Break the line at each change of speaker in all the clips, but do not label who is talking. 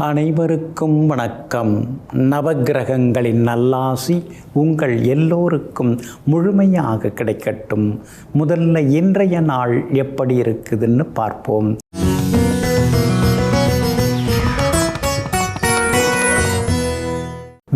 அனைவருக்கும் வணக்கம். நவக்கிரகங்களின் நல்லாசி உங்கள் எல்லோருக்கும் முழுமையாக கிடைக்கட்டும். முதல்ல இன்றைய நாள் எப்படி இருக்குதுன்னு பார்ப்போம்.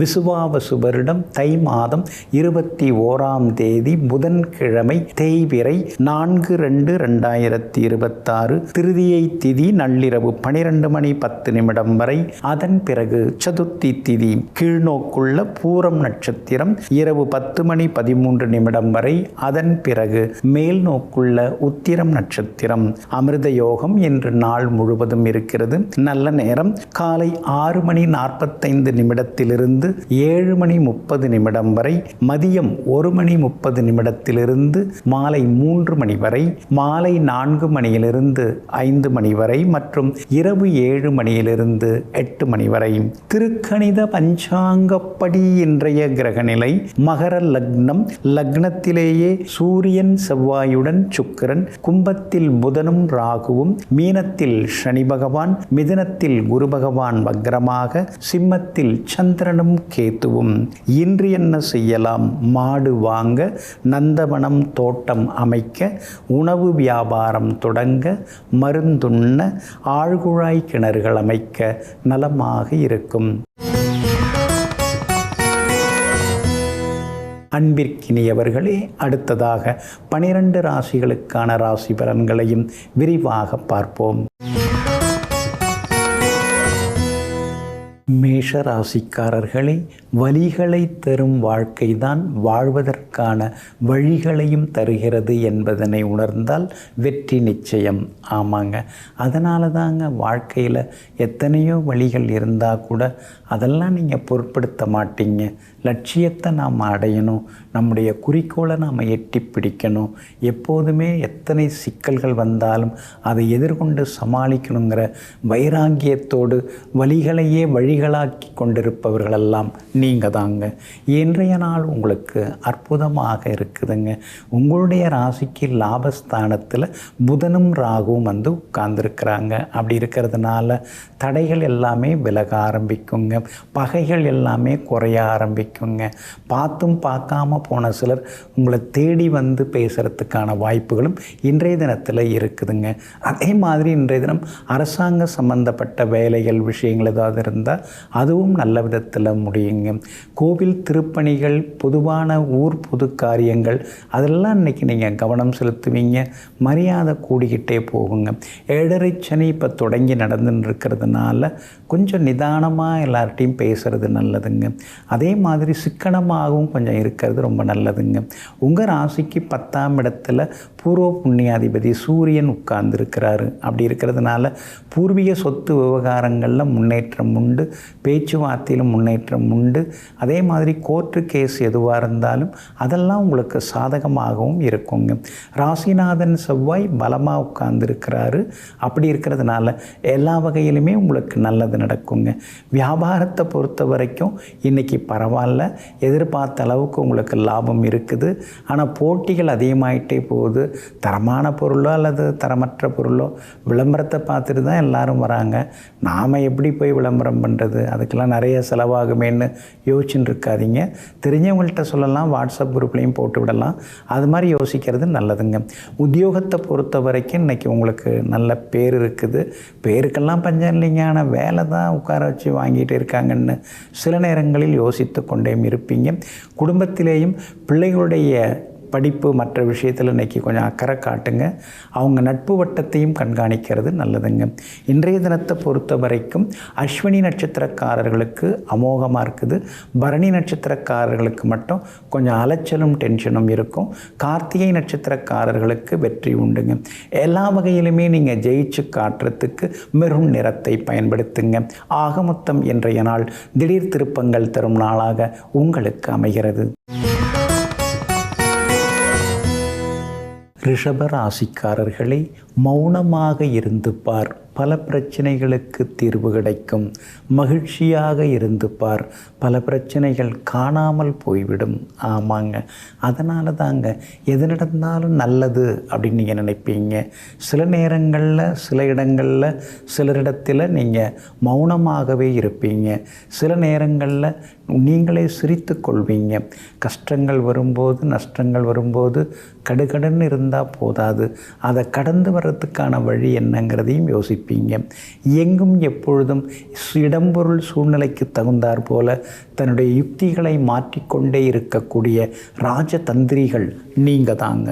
விசுவாவசு வருடம் தை மாதம் 21ஆம் தேதி புதன்கிழமை, தேய்பிறை 4/2/2026. திருதியை திதி நள்ளிரவு 12 மணி 10 நிமிடம் வரை. அதன் பிறகு சதுர்த்தி திதி கீழ்நோக்குள்ள பூரம் நட்சத்திரம் இரவு 10 மணி 13 நிமிடம் வரை. அதன் பிறகு மேல் நோக்குள்ள உத்திரம் நட்சத்திரம். அமிர்த யோகம் என்று நாள் முழுவதும் இருக்கிறது. நல்ல நேரம் காலை 6 மணி 45 நிமிடத்திலிருந்து 7 மணி 30 நிமிடம் வரை. மதியம் 1 மணி 30 நிமிடத்திலிருந்து மாலை 3 மணி வரை. மாலை 4 மணியிலிருந்து 5 மணி வரை மற்றும் இரவு 7 மணியிலிருந்து 8 மணி வரை. திருக்கணித பஞ்சாங்கப்படி இன்றைய கிரகநிலை மகர லக்னம். லக்னத்திலேயே சூரியன் செவ்வாயுடன் சுக்கிரன், கும்பத்தில் புதனும் ராகுவும், மீனத்தில் சனி பகவான், மிதுனத்தில் குரு பகவான் வக்ரமாக, சிம்மத்தில் சந்திரனும் கேத்துவும். இன்று என்ன செய்யலாம்? மாடு வாங்க, நந்தவனம் தோட்டம் அமைக்க, உணவு வியாபாரம் தொடங்க, மருந்துண்ண, ஆழ்குழாய் கிணறுகள் அமைக்க நலமாக இருக்கும். அன்பிற்கினியவர்களே, அடுத்ததாக 12 ராசிகளுக்கான ராசி பலன்களையும் விரிவாக பார்ப்போம். மேஷ ராசிக்காரர்களே, வலிகளை தரும் வாழ்க்கைதான் வாழ்வதற்கான வழிகளையும் தருகிறது என்பதனை உணர்ந்தால் வெற்றி நிச்சயம். ஆமாங்க, அதனால தாங்க வாழ்க்கையில் எத்தனையோ வழிகள் இருந்தால் கூட அதெல்லாம் நீங்கள் பொருட்படுத்த மாட்டீங்க. லட்சியத்தை நாம் அடையணும், நம்முடைய குறிக்கோளை நாம் எட்டி பிடிக்கணும். எப்போதுமே எத்தனை சிக்கல்கள் வந்தாலும் அதை எதிர்கொண்டு சமாளிக்கணுங்கிற வைராங்கியத்தோடு வழிகளையே வழிகளாக்கி கொண்டிருப்பவர்களெல்லாம் நீங்கள் தாங்க. இன்றைய நாள் உங்களுக்கு அற்புதமாக இருக்குதுங்க. உங்களுடைய ராசிக்கு லாபஸ்தானத்தில் புதனும் ராகுவும் வந்து உட்கார்ந்துருக்கிறாங்க. அப்படி இருக்கிறதுனால தடைகள் எல்லாமே விலக ஆரம்பிக்குங்க. பகைகள் எல்லாமே குறைய ஆரம்பிக்குங்க. பார்த்தும் பார்க்காம போன சிலர் உங்களை தேடி வந்து பேசுகிறதுக்கான வாய்ப்புகளும் இன்றைய தினத்தில் இருக்குதுங்க. அதே மாதிரி இன்றைய தினம் அரசாங்க சம்பந்தப்பட்ட வேலைகள் விஷயங்கள் ஏதாவது இருந்தால் அதுவும் நல்ல விதத்தில் முடியுங்க. கோவில் திருப்பணிகள், பொதுவான ஊர் பொது காரியங்கள் அதெல்லாம் இன்றைக்கி நீங்கள் கவனம் செலுத்துவீங்க. மரியாதை கூடிக்கிட்டே போகுங்க. 7.5 சனி இப்போ தொடங்கி நடந்துன்னு இருக்கிறதுனால கொஞ்சம் நிதானமாக எல்லார்ட்டையும் பேசுகிறது நல்லதுங்க. அதே மாதிரி சிக்கனமாகவும் கொஞ்சம் இருக்கிறது ரொம்ப நல்லதுங்க. உங்கள் ராசிக்கு 10ஆம் இடத்துல பூர்வ புண்ணியாதிபதி சூரியன் உட்கார்ந்துருக்கிறாரு. அப்படி இருக்கிறதுனால பூர்வீக சொத்து விவகாரங்களில் முன்னேற்றம் உண்டு, பேச்சுவார்த்தையிலும் முன்னேற்றம் உண்டு. அதே மாதிரி கோர்ட்டு கேஸ் எதுவாக இருந்தாலும் அதெல்லாம் உங்களுக்கு சாதகமாகவும் இருக்குங்க. ராசிநாதன் செவ்வாய் பலமாக உட்கார்ந்துருக்கிறாரு. அப்படி இருக்கிறதுனால எல்லா வகையிலுமே உங்களுக்கு நல்லது நடக்குங்க. வியாபாரத்தை பொறுத்த வரைக்கும் இன்றைக்கி பரவாயில்ல, எதிர்பார்த்த அளவுக்கு உங்களுக்கு லாபம் இருக்குது. ஆனால் போட்டிகள் அதிகமாகிட்டே போகுது. தரமான பொருளோ அல்லது தரமற்ற பொருளோ விளம்பரத்தை பார்த்துட்டு தான் எல்லாரும் வராங்க. நாம் எப்படி போய் விளம்பரம் பண்ணுறது? அதுக்கெல்லாம் நிறைய செலவாகுமேன்னு யோசிச்சுன்னு இருக்காதீங்க. தெரிஞ்சவங்கள்ட்ட சொல்லலாம், வாட்ஸ்அப் குரூப்லேயும் போட்டு விடலாம். அது மாதிரி யோசிக்கிறது நல்லதுங்க. உத்தியோகத்தை பொறுத்த வரைக்கும் இன்றைக்கி உங்களுக்கு நல்ல பேர் இருக்குது. பேருக்கெல்லாம் பஞ்சம் இல்லைங்க. ஆனால் வேலை தான் உட்கார வச்சு வாங்கிட்டு இருக்காங்கன்னு சில நேரங்களில் யோசித்து கொண்டே இருப்பீங்க. குடும்பத்திலேயும் பிள்ளைகளுடைய படிப்பு மற்ற விஷயத்தில் இன்றைக்கி கொஞ்சம் அக்கறை காட்டுங்க. அவங்க நட்பு வட்டத்தையும் கண்காணிக்கிறது நல்லதுங்க. இன்றைய தினத்தை பொறுத்த வரைக்கும் அஸ்வினி நட்சத்திரக்காரர்களுக்கு அமோகமாக இருக்குது. பரணி நட்சத்திரக்காரர்களுக்கு மட்டும் கொஞ்சம் அலைச்சலும் டென்ஷனும் இருக்கும். கார்த்திகை நட்சத்திரக்காரர்களுக்கு வெற்றி உண்டுங்க. எல்லா வகையிலுமே நீங்கள் ஜெயிச்சு காட்டுறதுக்கு மெரூன் நிறத்தை பயன்படுத்துங்க. ஆக மொத்தம் இன்றைய நாள் திடீர் திருப்பங்கள் தரும் நாளாக உங்களுக்கு அமைகிறது. ரிஷப ராசிக்காரர்களே, மௌனமாக இருந்து பார், பல பிரச்சனைகளுக்கு தீர்வு கிடைக்கும். மகிழ்ச்சியாக இருந்து பார், பல பிரச்சனைகள் காணாமல் போய்விடும். ஆமாங்க, அதனால தாங்க எது நடந்தாலும் நல்லது அப்படின்னு நீங்கள் நினைப்பீங்க. சில நேரங்களில் சில இடங்களில் சிலரிடத்தில் நீங்கள் மௌனமாகவே இருப்பீங்க. சில நேரங்களில் நீங்களே சிரித்து கொள்வீங்க. கஷ்டங்கள் வரும்போது நஷ்டங்கள் வரும்போது கடுகடுன்னு இருந்தால் போதாது, அதை கடந்து வர்றதுக்கான வழி என்னங்கிறதையும் யோசிப்பீங்க. எங்கும் எப்பொழுதும் இடம்பொருள் சூழ்நிலைக்கு தகுந்தாற் போல தன்னுடைய யுக்திகளை மாற்றிக்கொண்டே இருக்கக்கூடிய ராஜதந்திரிகள் நீங்கள் தாங்க.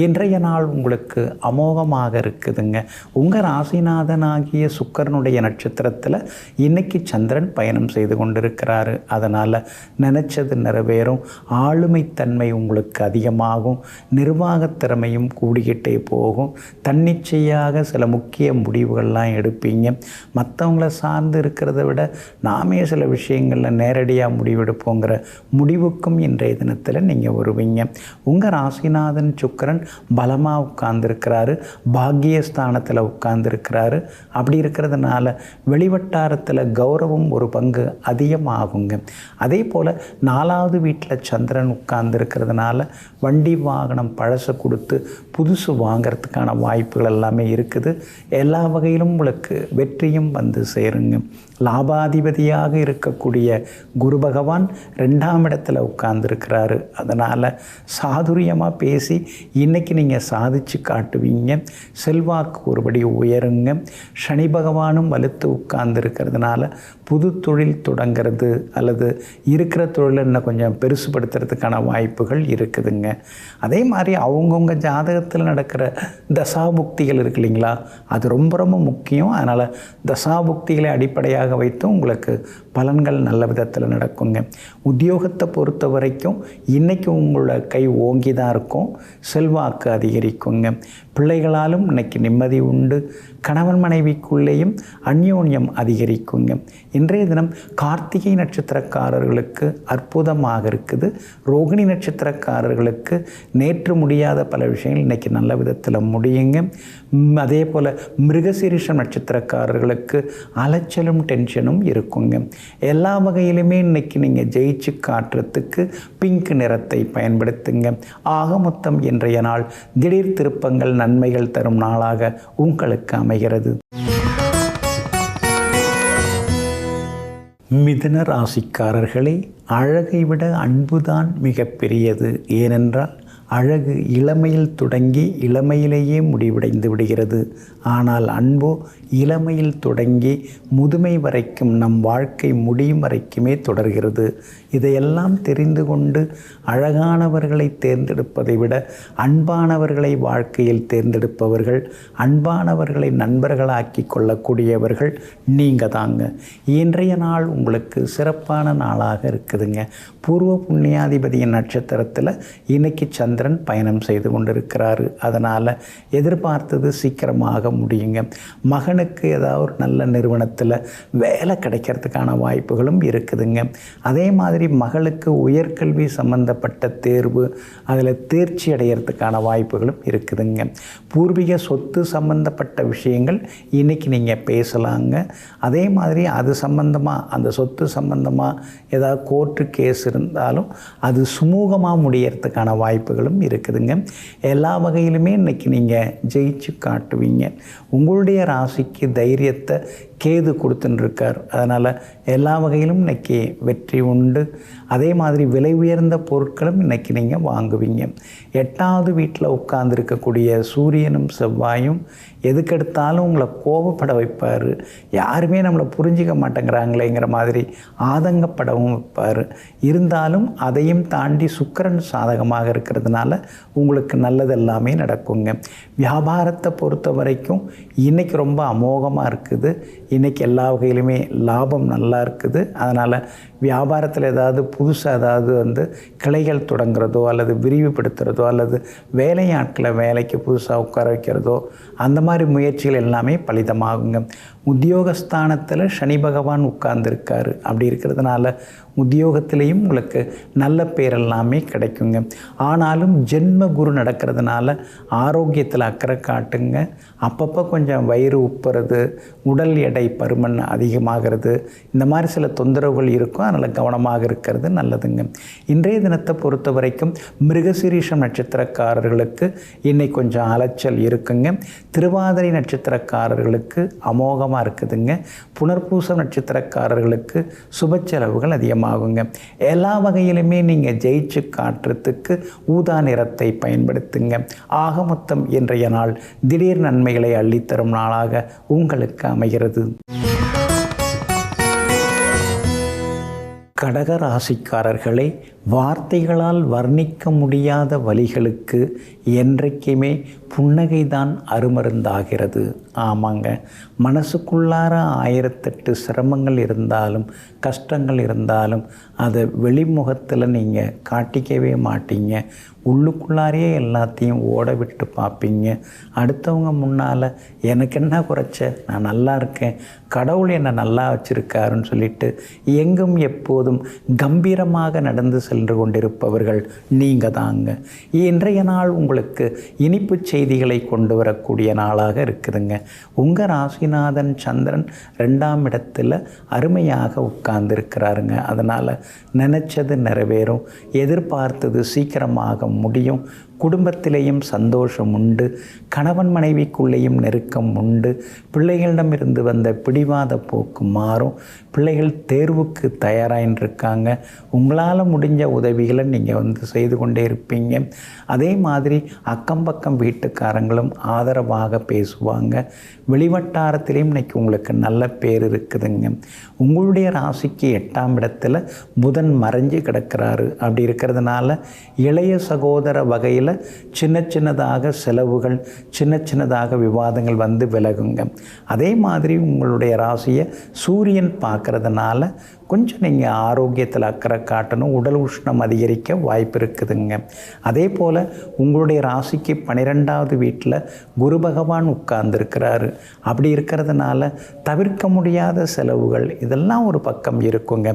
இன்றைய நாள் உங்களுக்கு அமோகமாக இருக்குதுங்க. உங்கள் ராசிநாதனாகிய சுக்கிரனுடைய நட்சத்திரத்தில் இன்றைக்கி சந்திரன் பயணம் செய்து கொண்டிருக்கிறாரு. அதனால் நினச்சது நிறைவேறும். ஆளுமைத்தன்மை உங்களுக்கு அதிகமாகும். நிர்வாகத் திறமையும் கூடிக்கிட்டே போகும். தன்னிச்சையாக சில முக்கிய முடிவுகள்லாம் எடுப்பீங்க. மற்றவங்கள சார்ந்து இருக்கிறத விட நாமே சில விஷயங்களில் நேரடியாக முடிவெடுப்போங்கிற முடிவுக்கும் இன்றைய தினத்தில் நீங்கள் வருவீங்க. உங்கள் ராசிநாதன் சுக்கிரன் பலமாக உட்கார்ந்துருக்கிறாரு, பாக்கியஸ்தானத்தில் உட்கார்ந்துருக்கிறாரு. அப்படி இருக்கிறதுனால வெளிவட்டாரத்தில் கௌரவம் ஒரு பங்கு அதிகமாகுங்க. அதே போல் 4வது வீட்டில் சந்திரன் உட்கார்ந்துருக்கிறதுனால வண்டி வாகனம் பழசை கொடுத்து புதுசு வாங்கிறதுக்கான வாய்ப்புகள் எல்லாமே இருக்குது. எல்லா வகையிலும் உங்களுக்கு வெற்றியும் வந்து சேருங்க. லாபாதிபதியாக இருக்கக்கூடிய குரு பகவான் 2ஆம் இடத்துல உட்கார்ந்துருக்கிறாரு. அதனால் சாதுரியமாக பேசி இன்றைக்கி நீங்கள் சாதித்து காட்டுவீங்க. செல்வாக்கு ஒருபடி உயருங்க. சனி பகவானும் வலுத்து உட்கார்ந்துருக்கிறதுனால புது தொழில் தொடங்கிறது அல்லது இருக்கிற தொழிலை இன்னும் கொஞ்சம் பெருசுப்படுத்துறதுக்கான வாய்ப்புகள் இருக்குதுங்க. அதே மாதிரி அவங்கவுங்க ஜாதகத்தில் நடக்கிற தசாபுக்திகள் இருக்கு இல்லைங்களா, அது ரொம்ப ரொம்ப முக்கியம். அதனால் தசாபுக்திகளை அடிப்படையாக வைத்து உங்களுக்கு பலன்கள் நல்ல விதத்தில் நடக்குங்க. உத்தியோகத்தை பொறுத்த வரைக்கும் இன்றைக்கி உங்களோட கை ஓங்கி தான் இருக்கும். செல்வாக்கு அதிகரிக்குங்க. பிள்ளைகளாலும் இன்னைக்கு நிம்மதி உண்டு. கணவன் மனைவிக்குள்ளேயும் அந்யோன்யம் அதிகரிக்குங்க. இன்றைய தினம் கார்த்திகை நட்சத்திரக்காரர்களுக்கு அற்புதமாக இருக்குது. ரோகிணி நட்சத்திரக்காரர்களுக்கு நேற்று முடியாத பல விஷயங்கள் இன்றைக்கி நல்ல விதத்தில் முடியுங்க. அதே போல் மிருகசீரிஷம் நட்சத்திரக்காரர்களுக்கு அலைச்சலும் டென்ஷனும் இருக்குங்க. எல்லா வகையிலுமே இன்றைக்கி நீங்கள் ஜெயிச்சு காட்டுறதுக்கு பிங்க் நிறத்தை பயன்படுத்துங்க. ஆக மொத்தம் இன்றைய நாள் திடீர் திருப்பங்கள் நன்மைகள் தரும் நாளாக உங்களுக்கு அமைகிறது. மிதுன ராசிக்காரர்களே, அழகை விட அன்புதான் மிகப்பெரியது. ஏனென்றால் அழகு இளமையில் தொடங்கி இளமையிலேயே முடிவடைந்து விடுகிறது. ஆனால் அன்போ இளமையில் தொடங்கி முதுமை வரைக்கும் நம் வாழ்க்கை முடியும் வரைக்குமே தொடர்கிறது. இதையெல்லாம் தெரிந்து கொண்டு அழகானவர்களை தேர்ந்தெடுப்பதை விட அன்பானவர்களை வாழ்க்கையில் தேர்ந்தெடுப்பவர்கள், அன்பானவர்களை நண்பர்களாக்கி கொள்ளக்கூடியவர்கள் நீங்கள் தாங்க. இன்றைய நாள் உங்களுக்கு சிறப்பான நாளாக இருக்குதுங்க. பூர்வ புண்ணியாதிபதியின் நட்சத்திரத்தில் இன்னைக்கு சந்திரன் பயணம் செய்து கொண்டிருக்கிறாரு. அதனால் எதிர்பார்த்தது சீக்கிரமாக முடியுங்க. மகனுக்கு ஏதாவது ஒரு நல்ல நிறுவனத்தில் வேலை கிடைக்கிறதுக்கான வாய்ப்புகளும் இருக்குதுங்க. அதே மாதிரி மகளுக்கு உயர்கல்வி சம்பந்தப்பட்ட தேர்வு, அதில் தேர்ச்சி அடைகிறதுக்கான வாய்ப்புகளும் இருக்குதுங்க. பூர்வீக சொத்து சம்பந்தப்பட்ட விஷயங்கள் இன்றைக்கி நீங்கள் பேசலாங்க. அதே மாதிரி அது சம்பந்தமாக, அந்த சொத்து சம்பந்தமாக ஏதாவது கோர்ட்டு கேஸ் இருந்தாலும் அது சுமூகமாக முடியறதுக்கான வாய்ப்புகளும் இருக்குதுங்க. எல்லா வகையிலுமே இன்றைக்கி நீங்கள் ஜெயிச்சு காட்டுவீங்க. உங்களுடைய ராசிக்கு தைரியத்தை கேது கொடுத்துட்டுருக்கார். அதனால் எல்லா வகையிலும் இன்றைக்கி வெற்றி உண்டு. அதே மாதிரி விலை உயர்ந்த பொருட்களும் இன்றைக்கி நீங்கள் வாங்குவீங்க. 8வது வீட்டில் உட்கார்ந்துருக்கக்கூடிய சூரியனும் செவ்வாயும் எதுக்கெடுத்தாலும் உங்களை கோபப்பட வைப்பார். யாருமே நம்மளை புரிஞ்சிக்க மாட்டேங்கிறாங்களேங்கிற மாதிரி ஆதங்கப்படவும் வைப்பார். இருந்தாலும் அதையும் தாண்டி சுக்கிரன் சாதகமாக இருக்கிறதுனால உங்களுக்கு நல்லது எல்லாமே நடக்குங்க. வியாபாரத்தை பொறுத்த வரைக்கும் இன்றைக்கி ரொம்ப அமோகமாக இருக்குது. இன்றைக்கி எல்லா வகையிலுமே லாபம் நல்லா இருக்குது. அதனால் வியாபாரத்தில் ஏதாவது புதுசாக ஏதாவது கிளைகள் தொடங்குறதோ அல்லது விரிவுபடுத்துகிறதோ அல்லது வேலையாட்களை வேலைக்கு புதுசாக உட்கார வைக்கிறதோ அந்த மாதிரி முயற்சிகள் எல்லாமே பலிதமாகுங்க. உத்தியோகஸ்தானத்தில் சனி பகவான் உட்கார்ந்துருக்காரு. அப்படி இருக்கிறதுனால உத்தியோகத்திலையும் உங்களுக்கு நல்ல பேர் எல்லாமே கிடைக்குங்க. ஆனாலும் ஜென்ம குரு நடக்கிறதுனால ஆரோக்கியத்தில் அக்கறை காட்டுங்க. அப்பப்போ கொஞ்சம் வயிறு உப்புறது, உடல் எடை பருமன் அதிகமாகிறது, இந்த மாதிரி சில தொந்தரவுகள் இருக்கும். அதனால் கவனமாக இருக்கிறது நல்லதுங்க. இன்றைய தினத்தை பொறுத்த வரைக்கும் மிருகசீரிஷம் நட்சத்திரக்காரர்களுக்கு இன்னைக்கு கொஞ்சம் அலைச்சல் இருக்குங்க. திருவாதிரை நட்சத்திரக்காரர்களுக்கு அமோகமாக இருக்குதுங்க. புனர்பூசம் நட்சத்திரக்காரர்களுக்கு சுப செலவுகள் அதிகமாகுங்க. எல்லா வகையிலுமே நீங்கள் ஜெயிச்சு காட்டுறதுக்கு ஊதா நிறத்தை பயன்படுத்துங்க. ஆக மொத்தம் இன்றைய நாள் திடீர் நன்மைகளை அள்ளித்தரும் நாளாக உங்களுக்கு அமைகிறது. கடக ராசிக்காரர்களை வார்த்தைகளால் வர்ணிக்க முடியாத வலிகளுக்கு என்றைக்குமே புன்னகைதான் அருமருந்தாகிறது. ஆமாங்க, மனசுக்குள்ளார 1008 சிரமங்கள் இருந்தாலும் கஷ்டங்கள் இருந்தாலும் அதை வெளிமுகத்தில் நீங்கள் காட்டிக்கவே மாட்டீங்க. உள்ளுக்குள்ளாரையே எல்லாத்தையும் ஓட விட்டு பார்ப்பீங்க. அடுத்தவங்க முன்னால் எனக்கு என்ன குறைச்ச, நான் நல்லா இருக்கேன், கடவுள் என்னை நல்லா வச்சுருக்காருன்னு சொல்லிட்டு எங்கும் எப்போதும் கம்பீரமாக நடந்து சென்று கொண்டிருப்பவர்கள் நீங்கள் தாங்க. இன்றைய நாள் உங்களுக்கு இனிப்பு செய்திகளை கொண்டு வரக்கூடிய நாளாக இருக்குதுங்க. உங்கள் ராசிநாதன் சந்திரன் 2ஆம் இடத்துல அருமையாக உட்கார்ந்துருக்கிறாருங்க. அதனால் நினச்சது நிறைவேறும், எதிர்பார்த்தது சீக்கிரமாக முடியும். குடும்பத்திலேயும் சந்தோஷம் உண்டு, கணவன் மனைவிக்குள்ளேயும் நெருக்கம் உண்டு. பிள்ளைகளிடமிருந்து வந்த பிடிவாத போக்கு மாறும். பிள்ளைகள் தேர்வுக்கு தயாராகின்னு இருக்காங்க. உங்களால் முடிஞ்ச உதவிகளை நீங்கள் செய்து கொண்டே இருப்பீங்க. அதே மாதிரி அக்கம் பக்கம் வீட்டுக்காரங்களும் ஆதரவாக பேசுவாங்க. வெளிவட்டாரத்திலையும் இன்றைக்கி உங்களுக்கு நல்ல பேர் இருக்குதுங்க. உங்களுடைய ராசிக்கு 8ஆம் இடத்துல புதன் மறைஞ்சு கிடக்கிறாரு. அப்படி இருக்கிறதுனால இளைய சகோதர வகையில் சின்ன சின்னதாக செலவுகள், சின்ன சின்னதாக விவாதங்கள் விலகுங்க. அதே மாதிரி உங்களுடைய ராசியை சூரியன் பார்க்கறதுனால கொஞ்சம் நீங்கள் ஆரோக்கியத்தில் அக்கறை காட்டணும். உடல் உஷ்ணம் அதிகரிக்க வாய்ப்பு இருக்குதுங்க. அதே போல் உங்களுடைய ராசிக்கு 12ஆவது வீட்டில் குரு பகவான் உட்கார்ந்துருக்கிறாரு. அப்படி இருக்கிறதுனால தவிர்க்க முடியாத செலவுகள் இதெல்லாம் ஒரு பக்கம் இருக்குங்க.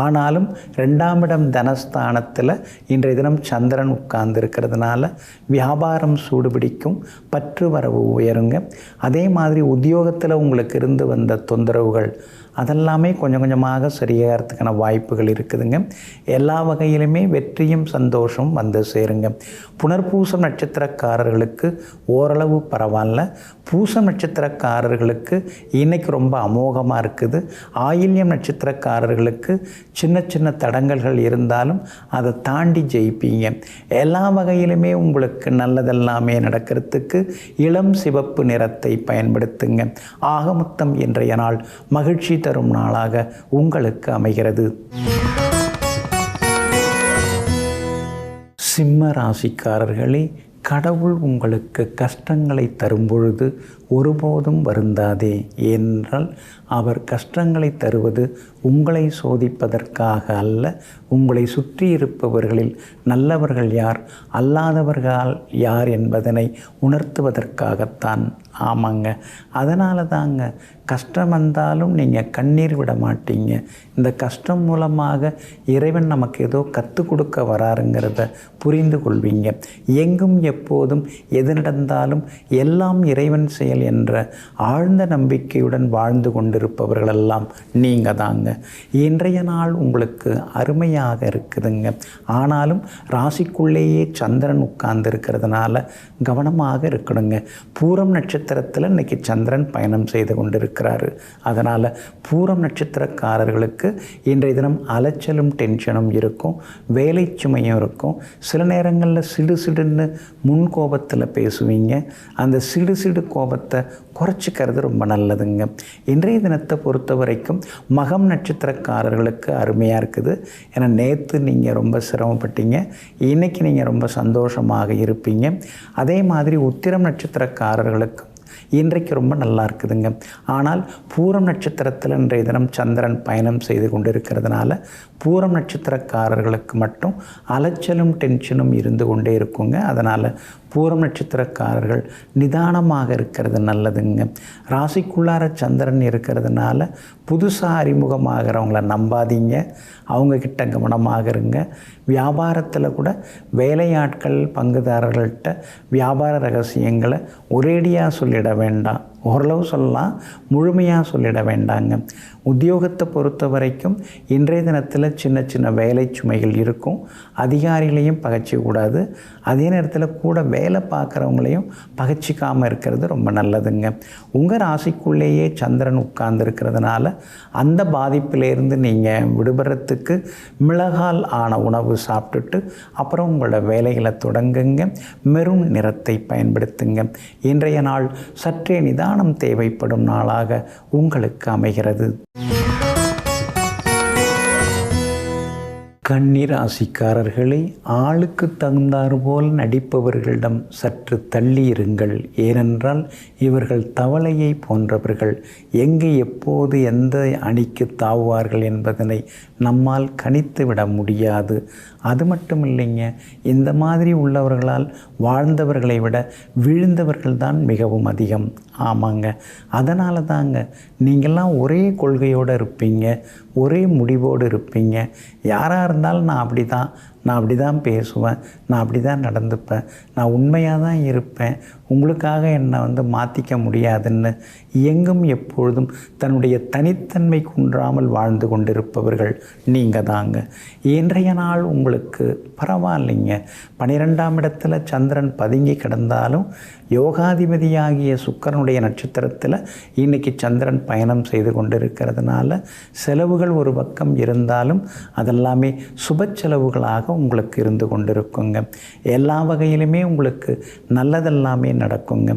ஆனாலும் 2ஆம் இடம் தனஸ்தானத்தில் இன்றைய தினம் சந்திரன் உட்கார்ந்துருக்கிறதுனால வியாபாரம் சூடுபிடிக்கும், பற்று வரவு உயருங்க. அதே மாதிரி உத்தியோகத்தில் உங்களுக்கு இருந்து வந்த தொந்தரவுகள் அதெல்லாமே கொஞ்சம் கொஞ்சமாக சரியாகிறதுக்கான வாய்ப்புகள் இருக்குதுங்க. எல்லா வகையிலுமே வெற்றியும் சந்தோஷம் சேருங்க. புனர்பூசம் நட்சத்திரக்காரர்களுக்கு ஓரளவு பரவாயில்ல. பூசம் நட்சத்திரக்காரர்களுக்கு இன்றைக்கி ரொம்ப அமோகமாக இருக்குது. ஆயில்யம் நட்சத்திரக்காரர்களுக்கு சின்ன சின்ன தடங்கல்கள் இருந்தாலும் அதை தாண்டி ஜெயிப்பீங்க. எல்லா வகையிலுமே உங்களுக்கு நல்லதெல்லாமே நடக்கிறதுக்கு இளம் சிவப்பு நிறத்தை பயன்படுத்துங்க. ஆக மொத்தம் இன்றைய நாள் மகிழ்ச்சி தரும் நாளாக உங்களுக்கு அமைகிறது. சிம்ம ராசிக்காரர்களே, கடவுள் உங்களுக்கு கஷ்டங்களை தரும் பொழுது ஒருபோதும் வருந்தாதே. ஏனென்றால் அவர் கஷ்டங்களை தருவது உங்களை சோதிப்பதற்காக அல்ல, உங்களை சுற்றி இருப்பவர்களில் நல்லவர்கள் யார், அல்லாதவர்கள் யார் என்பதனை உணர்த்துவதற்காகத்தான். ஆமாங்க, அதனால தாங்க கஷ்டம் வந்தாலும் நீங்கள் கண்ணீர் விட மாட்டீங்க. இந்த கஷ்டம் மூலமாக இறைவன் நமக்கு ஏதோ கற்றுக் கொடுக்க வராருங்கிறத புரிந்து கொள்வீங்க. எங்கும் எப்போதும் எது நடந்தாலும் எல்லாம் இறைவன் செயல் என்ற ஆழ்ந்த நம்பிக்கையுடன் வாழ்ந்து கொண்டிருப்பவர்களெல்லாம் நீங்கள் தாங்க. இன்றைய நாள் உங்களுக்கு அருமையாக இருக்குதுங்க. ஆனாலும் ராசிக்குள்ளேயே சந்திரன் உட்கார்ந்து இருக்கிறதுனால கவனமாக இருக்கணுங்க. பூரம் நட்சத்திரத்தில் இன்றைக்கி சந்திரன் பயணம் செய்து கொண்டிருக்கிறாரு. அதனால் பூரம் நட்சத்திரக்காரர்களுக்கு இன்றைய தினம் அலைச்சலும் டென்ஷனும் இருக்கும், வேலை சுமையும் இருக்கும். சில நேரங்களில் சிடு சிடுன்னு முன்கோபத்தில் பேசுவீங்க. அந்த சிடு சிடு கோபத்தை குறைச்சிக்கிறது ரொம்ப நல்லதுங்க. இன்றைய தினத்தை பொறுத்த வரைக்கும் மகம் நட்சத்திரக்காரர்களுக்கு அருமையாக இருக்குது. ஏன்னா நேற்று நீங்கள் ரொம்ப சிரமப்பட்டீங்க, இன்றைக்கி நீங்கள் ரொம்ப சந்தோஷமாக இருப்பீங்க. அதே மாதிரி உத்திரம் நட்சத்திரக்காரர்களுக்கு இன்றைக்கு ரொம்ப நல்லா இருக்குதுங்க. ஆனால் பூரம் நட்சத்திரத்தில் இன்றைய தினம் சந்திரன் பயணம் செய்து கொண்டு இருக்கிறதுனால பூரம் நட்சத்திரக்காரர்களுக்கு மட்டும் அலைச்சலும் டென்ஷனும் இருந்து கொண்டே இருக்குங்க. அதனால் பூரம் நட்சத்திரக்காரர்கள் நிதானமாக இருக்கிறது நல்லதுங்க. ராசிக்குள்ளார சந்திரன் இருக்கிறதுனால புதுசாக அறிமுகமாகிறவங்கள நம்பாதீங்க, அவங்கக்கிட்ட கவனமாக இருங்க. வியாபாரத்தில் கூட வேலையாட்கள் பங்குதாரர்கள்ட்ட வியாபார ரகசியங்களை ஒரேடியாக சொல்லிட வேண்டாம், ஓரளவு சொல்லலாம், முழுமையாக சொல்லிட வேண்டாங்க. உத்தியோகத்தை பொறுத்த வரைக்கும் இன்றைய தினத்தில் சின்ன சின்ன வேலை சுமைகள் இருக்கும். அதிகாரிகளையும் பகைச்சிக்கூடாது, அதே நேரத்தில் கூட வேலை பார்க்குறவங்களையும் பகைச்சிக்காமல் இருக்கிறது ரொம்ப நல்லதுங்க. உங்கள் ராசிக்குள்ளேயே சந்திரன் உட்கார்ந்துருக்கிறதுனால அந்த பாதிப்பிலேருந்து நீங்கள் விடுபடுறதுக்கு மிளகால் ஆன உணவு சாப்பிட்டுட்டு அப்புறம் உங்களோட வேலைகளை தொடங்குங்க. மெரூன் நிறத்தை பயன்படுத்துங்க. இன்றைய நாள் சற்றே நிதானம் தேவைப்படும் நாளாக உங்களுக்கு அமைகிறது. கன்னி ராசிக்காரர்களே, ஆளுக்கு தகுந்தாறு போல் நடிப்பவர்களிடம் சற்று தள்ளி இருங்கள். ஏனென்றால் இவர்கள் தவளையை போன்றவர்கள். எங்கே எப்போது எந்த அணிக்கு தாவுவார்கள் என்பதனை நம்மால் கணித்து விட முடியாது. அது மட்டும் இல்லைங்க, இந்த மாதிரி உள்ளவர்களால் வாழ்ந்தவர்களை விட வீழ்ந்தவர்கள் தான் மிகவும் அதிகம். ஆமாங்க, அதனால தாங்க நீங்கள்லாம் ஒரே கொள்கையோடு இருப்பீங்க, ஒரே முடிவோடு இருப்பீங்க. யாராக இருந்தாலும் நான் அப்படி தான் பேசுவேன், நான் அப்படி தான் நடந்துப்பேன், நான் உண்மையாக தான் இருப்பேன், உங்களுக்காக என்னை மாற்றிக்க முடியாதுன்னு எங்கும் எப்பொழுதும் தன்னுடைய தனித்தன்மை குன்றாமல் வாழ்ந்து கொண்டிருப்பவர்கள் நீங்கள் தாங்க. இன்றைய நாள் உங்களுக்கு பரவாயில்லைங்க. 12ஆம் இடத்துல சந்திரன் பதுங்கி கிடந்தாலும் யோகாதிபதியாகிய சுக்கிரனுடைய நட்சத்திரத்தில் இன்றைக்கி சந்திரன் பயணம் செய்து கொண்டிருக்கிறதுனால செலவுகள் ஒரு பக்கம் இருந்தாலும் அதெல்லாமே சுப செலவுகளாக உங்களுக்கு இருந்து கொண்டிருக்குங்க. எல்லா வகையிலுமே உங்களுக்கு நல்லதெல்லாமே நடக்குங்க.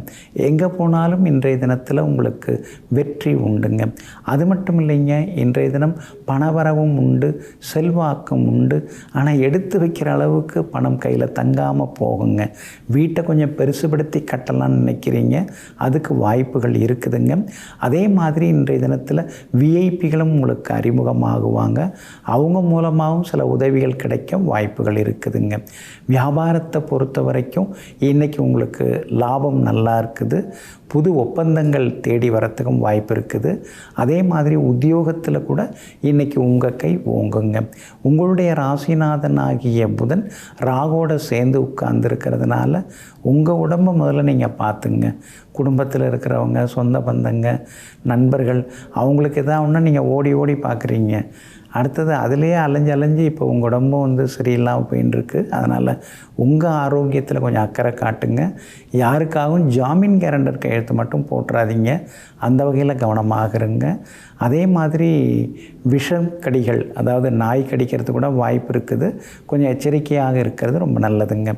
எங்கே போனாலும் இன்றைய தினத்தில் உங்களுக்கு வெற்றி உண்டுங்க. அது மட்டும் இல்லைங்க, இன்றைய தினம் பணவரவும் உண்டு, செல்வாக்கும் உண்டு. ஆனால் எடுத்து வைக்கிற அளவுக்கு பணம் கையில் தங்காமல் போகுங்க. வீட்டை கொஞ்சம் பெருசுபடுத்தி கட்டலாம்னு நினைக்கிறீங்க, அதுக்கு வாய்ப்புகள் இருக்குதுங்க. அதே மாதிரி இன்றைய தினத்தில் விஐபிகளும் உங்களுக்கு அறிமுகமாகுவாங்க. அவங்க மூலமாகவும் சில உதவிகள் கிடைக்க வாய்ப்புகள் இருக்குதுங்க. வியாபாரத்தை பொறுத்த வரைக்கும் இன்றைக்கி உங்களுக்கு லாபம் நல்லா இருக்குது. புது ஒப்பந்தங்கள் தேடி வரத்துக்கும் வாய்ப்பு இருக்குது. அதே மாதிரி உத்தியோகத்தில் கூட இன்றைக்கி உங்கள் கை ஓங்குங்க. உங்களுடைய ராசிநாதன் ஆகிய புதன் ராகோட சேர்ந்து உட்கார்ந்துருக்கிறதுனால உங்கள் உடம்பை முதல்ல நீங்கள் பார்த்துங்க. குடும்பத்தில் இருக்கிறவங்க, சொந்த பந்தங்க, நண்பர்கள், அவங்களுக்கு எதாவது ஒன்று நீங்கள் ஓடி ஓடி பார்க்குறீங்க. அடுத்தது அதிலேயே அலைஞ்சு இப்போ உங்கள் உடம்பும் சரியில்லாமல் போயின்ட்டுருக்கு. அதனால் உங்கள் ஆரோக்கியத்தில் கொஞ்சம் அக்கறை காட்டுங்க. யாருக்காகவும் ஜாமீன் கேரண்டர் கையெழுத்து மட்டும் போட்டுறாதீங்க, அந்த வகையில் கவனமாக இருங்க. அதே மாதிரி விஷம் கடிகள், அதாவது நாய் கடிக்கிறது கூட வாய்ப்பு இருக்குது. கொஞ்சம் எச்சரிக்கையாக இருக்கிறது ரொம்ப நல்லதுங்க.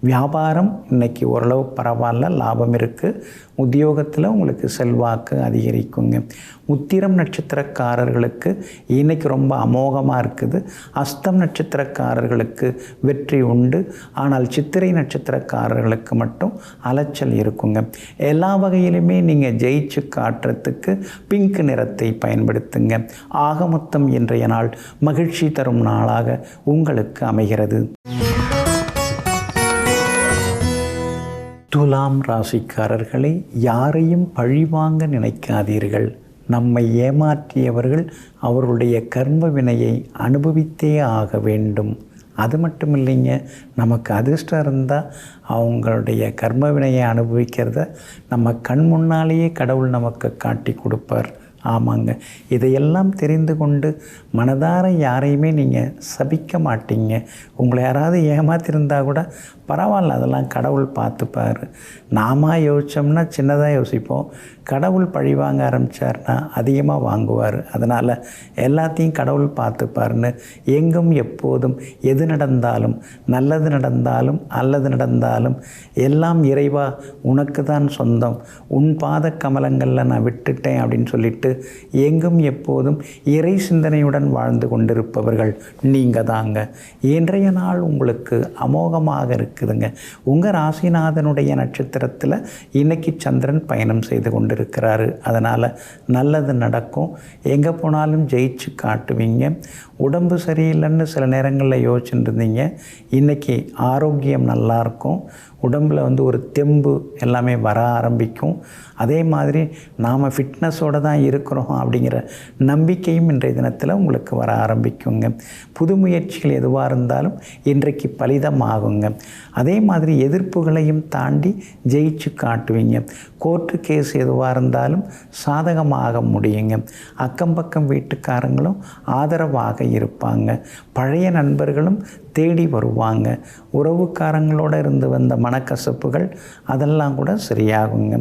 வியாபாரம் இன்றைக்கி ஓரளவு பரவாயில்ல, லாபம் இருக்குது. உத்தியோகத்தில் உங்களுக்கு செல்வாக்கு அதிகரிக்குங்க. உத்திரம் நட்சத்திரக்காரர்களுக்கு இன்றைக்கி ரொம்ப அமோகமாக இருக்குது. அஸ்தம் நட்சத்திரக்காரர்களுக்கு வெற்றி உண்டு. ஆனால் சித்திரை நட்சத்திரக்காரர்களுக்கு மட்டும் அலைச்சல் இருக்குங்க. எல்லா வகையிலுமே நீங்கள் ஜெயிச்சு காட்டுறதுக்கு பிங்க் நிறத்தை பயன்படுத்துங்க. ஆக மொத்தம் இன்றைய நாள் மகிழ்ச்சி தரும் நாளாக உங்களுக்கு அமைகிறது. துலாம் ராசிக்காரர்களை, யாரையும் பழிவாங்க நினைக்காதீர்கள். நம்மை ஏமாற்றியவர்கள் அவர்களுடைய கர்ம வினையை அனுபவித்தே ஆக வேண்டும். அது மட்டும் இல்லைங்க, நமக்கு அதிர்ஷ்டம் இருந்தால் அவங்களுடைய கர்ம வினையை அனுபவிக்கிறத நம்ம கண் முன்னாலேயே கடவுள் நமக்கு காட்டி கொடுப்பார். ஆமாங்க, இதையெல்லாம் தெரிந்து கொண்டு மனதார யாரையுமே நீங்கள் சபிக்க மாட்டீங்க. உங்களை யாராவது ஏமாத்திருந்தால் கூட பரவாயில்ல, அதெல்லாம் கடவுள் பார்த்துப்பார். நாம யோசித்தோம்னா சின்னதாக யோசிப்போம், கடவுள் பழி வாங்க ஆரம்பித்தார்னா அதிகமாக வாங்குவார். அதனால் எல்லாத்தையும் கடவுள் பார்த்துப்பார்னு எங்கும் எப்போதும் எது நடந்தாலும், நல்லது நடந்தாலும் அல்லது நடந்தாலும் எல்லாம் இறைவா உனக்கு தான் சொந்தம், உன் பாத கமலங்களில் நான் விட்டுட்டேன் அப்படின்னு சொல்லிட்டு எங்கும் எப்போதும் இறை சிந்தனையுடன் வாழ்ந்து கொண்டிருப்பவர்கள் நீங்கள் தாங்க. இன்றைய நாள் உங்களுக்கு அமோகமாக இருக்குதுங்க. உங்கள் ராசிநாதனுடைய நட்சத்திரத்தில் இன்றைக்கி சந்திரன் பயணம் செய்து கொண்டிருக்கிறாரு. அதனால் நல்லது நடக்கும். எங்கே போனாலும் ஜெயிச்சு காட்டுவீங்க. உடம்பு சரியில்லைன்னு சில நேரங்களில் யோசிச்சுட்டு இருந்தீங்க, இன்றைக்கி ஆரோக்கியம் நல்லாயிருக்கும். உடம்பில் வந்து ஒரு தெம்பு எல்லாமே வர ஆரம்பிக்கும். அதே மாதிரி நாம் ஃபிட்னஸோடு தான் இருக்கிறோம் அப்படிங்கிற நம்பிக்கையும் இன்றைய தினத்தில் உங்களுக்கு வர ஆரம்பிக்குங்க. புது முயற்சிகள் எதுவாக இருந்தாலும் இன்றைக்கு பலிதமாகுங்க. அதே மாதிரி எதிர்ப்புகளையும் தாண்டி ஜெயிச்சு காட்டுவீங்க. கோர்ட்டு கேஸ் எதுவாக இருந்தாலும் சாதகமாக முடியுங்க. அக்கம் பக்கம் வீட்டுக்காரங்களும் ஆதரவாக இருப்பாங்க. பழைய நண்பர்களும் தேடி வருவாங்க. உறவுக்காரங்களோடு இருந்து வந்த மனக்கசப்புகள் அதெல்லாம் கூட சரியாகுங்க.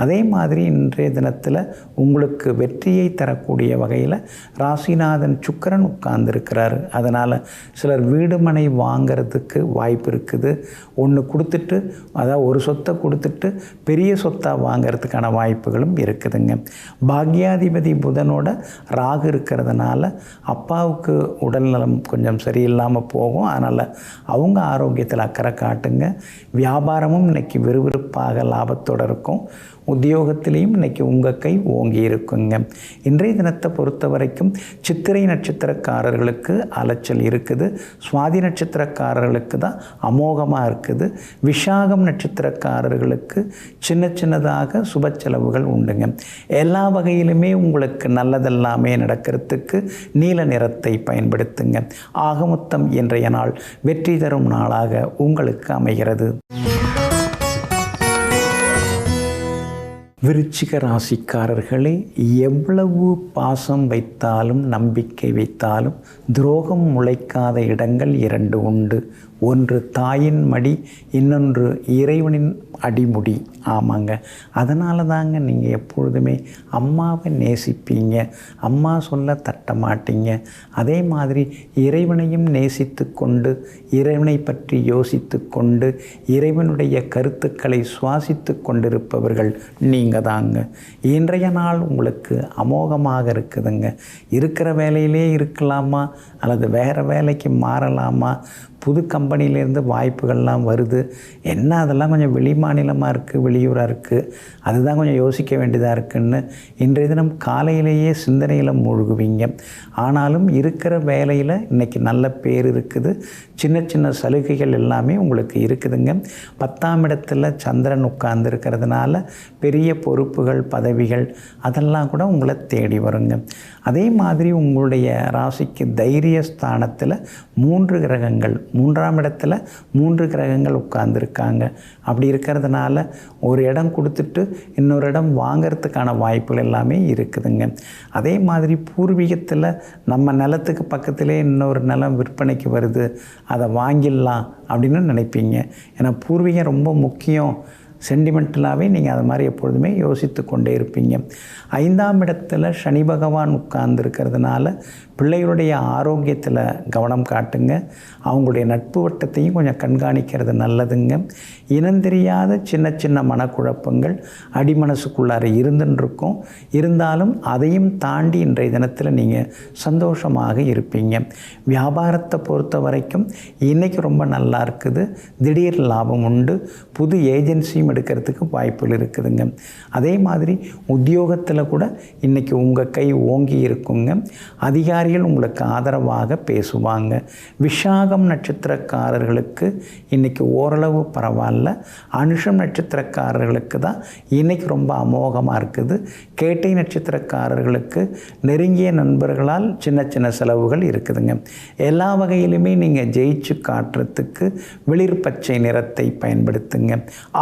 அதே மாதிரி இன்றைய தினத்தில் உங்களுக்கு வெற்றியை தரக்கூடிய வகையில் ராசிநாதன் சுக்கிரன் உட்கார்ந்துருக்கிறாரு. அதனால் சிலர் வீடு மனை வாங்கிறதுக்கு வாய்ப்பு இருக்குது. ஒன்று கொடுத்துட்டு, அதாவது ஒரு சொத்தை கொடுத்துட்டு பெரிய சொத்தாக வாங்கிறதுக்கான வாய்ப்புகளும் இருக்குதுங்க. பாக்யாதிபதி புதனோட ராகு இருக்கிறதுனால அப்பாவுக்கு உடல்நலம் கொஞ்சம் சரியில்லாமல் போகும். அதனால் அவங்க ஆரோக்கியத்தில் அக்கறை காட்டுங்க. வியாபாரமும் இன்றைக்கி விறுவிறுப்பாக லாபத்தோடு இருக்கும். உத்தியோகத்திலையும் இன்றைக்கி உங்கள் கை ஓங்கி இருக்குங்க. இன்றைய தினத்தை பொறுத்த வரைக்கும் சித்திரை நட்சத்திரக்காரர்களுக்கு அலைச்சல் இருக்குது. சுவாதி நட்சத்திரக்காரர்களுக்கு தான் அமோகமாக இருக்குது. விஷாகம் நட்சத்திரக்காரர்களுக்கு சின்ன சின்னதாக சுப செலவுகள் உண்டுங்க. எல்லா வகையிலுமே உங்களுக்கு நல்லதெல்லாமே நடக்கிறதுக்கு நீல நிறத்தை பயன்படுத்துங்க. ஆகமொத்தம் இன்றைய நாள் வெற்றி தரும் நாளாக உங்களுக்கு அமைகிறது. விருச்சிக ராசிக்காரர்களே, எவ்வளவு பாசம் வைத்தாலும் நம்பிக்கை வைத்தாலும் துரோகம் முளைக்காத இடங்கள் 2 உண்டு. ஒன்று தாயின் மடி, இன்னொன்று இறைவனின் அடிமுடி. ஆமாங்க, அதனால தாங்க நீங்கள் எப்பொழுதுமே அம்மாவை நேசிப்பீங்க. அம்மா சொல்ல தட்ட மாட்டீங்க. அதே மாதிரி இறைவனையும் நேசித்து கொண்டு, இறைவனை பற்றி யோசித்து கொண்டு, இறைவனுடைய கருத்துக்களை சுவாசித்து கொண்டிருப்பவர்கள் நீங்கள் தாங்க. இன்றைய நாள் உங்களுக்கு அமோகமாக இருக்குதுங்க. இருக்கிற வேலையிலே இருக்கலாமா அல்லது வேறு வேலைக்கு மாறலாமா? புது கம்பெனிலேருந்து வாய்ப்புகள்லாம் வருது. என்ன அதெல்லாம் கொஞ்சம் வெளி மாநிலமாக இருக்குது, வெளியூராக இருக்குது, அதுதான் கொஞ்சம் யோசிக்க வேண்டியதாக இருக்குதுன்னு இன்றைய தினம் காலையிலேயே சிந்தனையில் மூழ்குவீங்க. ஆனாலும் இருக்கிற வேலையில் இன்றைக்கி நல்ல பேர் இருக்குது. சின்ன சின்ன சலுகைகள் எல்லாமே உங்களுக்கு இருக்குதுங்க. 10ஆம் இடத்துல சந்திரன் உட்கார்ந்துருக்கிறதுனால பெரிய பொறுப்புகள், பதவிகள் அதெல்லாம் கூட உங்களை தேடி வருங்க. அதே மாதிரி உங்களுடைய ராசிக்கு தைரிய ஸ்தானத்தில் 3 கிரகங்கள், 3ஆம் இடத்துல 3 கிரகங்கள் உட்கார்ந்துருக்காங்க. அப்படி இருக்கிறதுனால ஒரு இடம் கொடுத்துட்டு இன்னொரு இடம் வாங்கிறதுக்கான வாய்ப்புகள் எல்லாமே இருக்குதுங்க. அதே மாதிரி பூர்வீகத்தில் நம்ம நிலத்துக்கு பக்கத்திலே இன்னொரு நிலம் விற்பனைக்கு வருது, அதை வாங்கிடலாம் அப்படின்னு நினைப்பீங்க. ஏன்னா பூர்வீகம் ரொம்ப முக்கியம். சென்டிமெண்டலாகவே நீங்கள் அது மாதிரி எப்பொழுதுமே யோசித்து கொண்டே இருப்பீங்க. 5ஆம் இடத்துல சனி பகவான் உட்கார்ந்துருக்கிறதுனால பிள்ளைகளுடைய ஆரோக்கியத்தில் கவனம் காட்டுங்க. அவங்களுடைய நட்பு வட்டத்தையும் கொஞ்சம் கண்காணிக்கிறது நல்லதுங்க. இனந்தெரியாத சின்ன சின்ன மனக்குழப்பங்கள் அடிமனசுக்குள்ளார இருந்துருக்கும். இருந்தாலும் அதையும் தாண்டி இன்றைய தினத்தில் நீங்கள் சந்தோஷமாக இருப்பீங்க. வியாபாரத்தை பொறுத்த வரைக்கும் இன்றைக்கி ரொம்ப நல்லா இருக்குது. திடீர் லாபம் உண்டு. புது ஏஜென்சியும் எடுக்கிறதுக்கு வாய்ப்புகள் இருக்குதுங்க. அதே மாதிரி உத்தியோகத்தில் கூட இன்றைக்கி உங்கள் கை ஓங்கி இருக்குங்க. அதிகாரிகள் உங்களுக்கு ஆதரவாக பேசுவாங்க. விஷாகம் நட்சத்திரக்காரர்களுக்கு இன்றைக்கி ஓரளவு பரவாயில்ல. அனுஷம் நட்சத்திரக்காரர்களுக்கு தான் இன்றைக்கி ரொம்ப அமோகமாக இருக்குது. கேட்டை நட்சத்திரக்காரர்களுக்கு நெருங்கிய நண்பர்களால் சின்ன சின்ன செலவுகள் இருக்குதுங்க. எல்லா வகையிலுமே நீங்கள் ஜெயிச்சு காட்டுறதுக்கு வெளிர் பச்சை நிறத்தை பயன்படுத்துங்க.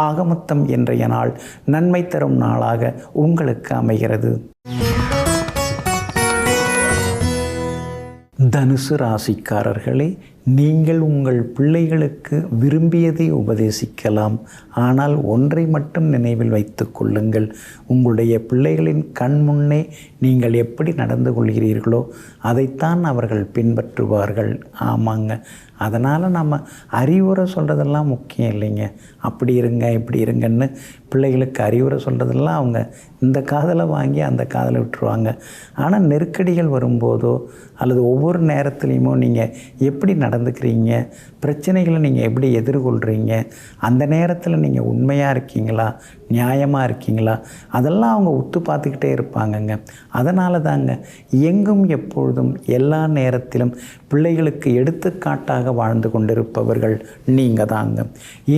ஆகமொத்தம் இன்றைய நாள் நன்மை தரும் நாளாக உங்களுக்கு அமைகிறது. தனுசு ராசிக்காரர்களே, நீங்கள் உங்கள் பிள்ளைகளுக்கு விரும்பியதை உபதேசிக்கலாம். ஆனால் ஒன்றை மட்டும் நினைவில் வைத்து கொள்ளுங்கள். உங்களுடைய பிள்ளைகளின் கண் முன்னே நீங்கள் எப்படி நடந்து கொள்கிறீர்களோ அதைத்தான் அவர்கள் பின்பற்றுவார்கள். ஆமாங்க, அதனால் நம்ம அறிவுரை சொல்கிறதெல்லாம் முக்கியம் இல்லைங்க. அப்படி இருங்க இப்படி இருங்கன்னு பிள்ளைகளுக்கு அறிவுரை சொல்கிறதெல்லாம் அவங்க இந்த காதில் வாங்கி அந்த காதில் விட்டுருவாங்க. ஆனால் நெருக்கடிகள் வரும்போதோ அல்லது ஒவ்வொரு நேரத்துலையுமோ நீங்கள் எப்படி நடந்துக்கிறீங்க, பிரச்சனைகளை நீங்கள் எப்படி எதிர்கொள்கிறீங்க, அந்த நேரத்தில் நீங்கள் உண்மையாக இருக்கீங்களா, நியாயமாக இருக்கீங்களா, அதெல்லாம் அவங்க உத்து பார்த்துக்கிட்டே இருப்பாங்கங்க. அதனால தாங்க எங்கும் எப்பொழுதும் எல்லா நேரத்திலும் பிள்ளைகளுக்கு எடுத்துக்காட்டாக வாழ்ந்து கொண்டிருப்பவர்கள் நீங்கள் தாங்க.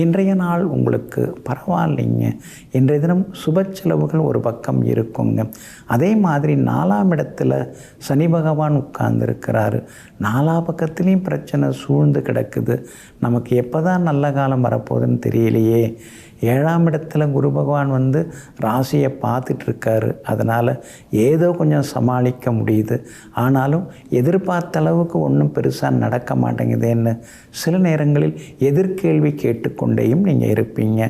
இன்றைய நாள் உங்களுக்கு பரவாயில்லைங்க. இன்றைய தினம் சுப செலவுகள் ஒரு பக்கம் இருக்குங்க. அதே மாதிரி 4ஆம் இடத்துல சனி பகவான் உட்கார்ந்துருக்கிறாரு. 4 பக்கத்துலேயும் பிரச்சனை சூழ்ந்து கிடக்குது. நமக்கு எப்போ தான் நல்ல காலம் வரப்போகுதுன்னு தெரியலையே. 7ஆம் இடத்துல குரு பகவான் வந்து ராசியை பார்த்துட்ருக்காரு. அதனால் ஏதோ கொஞ்சம் சமாளிக்க முடியுது. ஆனாலும் எதிர்பார்த்த அளவுக்கு ஒன்றும் பெருசாக நடக்க மாட்டேங்குதுன்னு சில நேரங்களில் எதிர்கேள்வி கேட்டுக்கொண்டேயும் நீங்கள் இருப்பீங்க.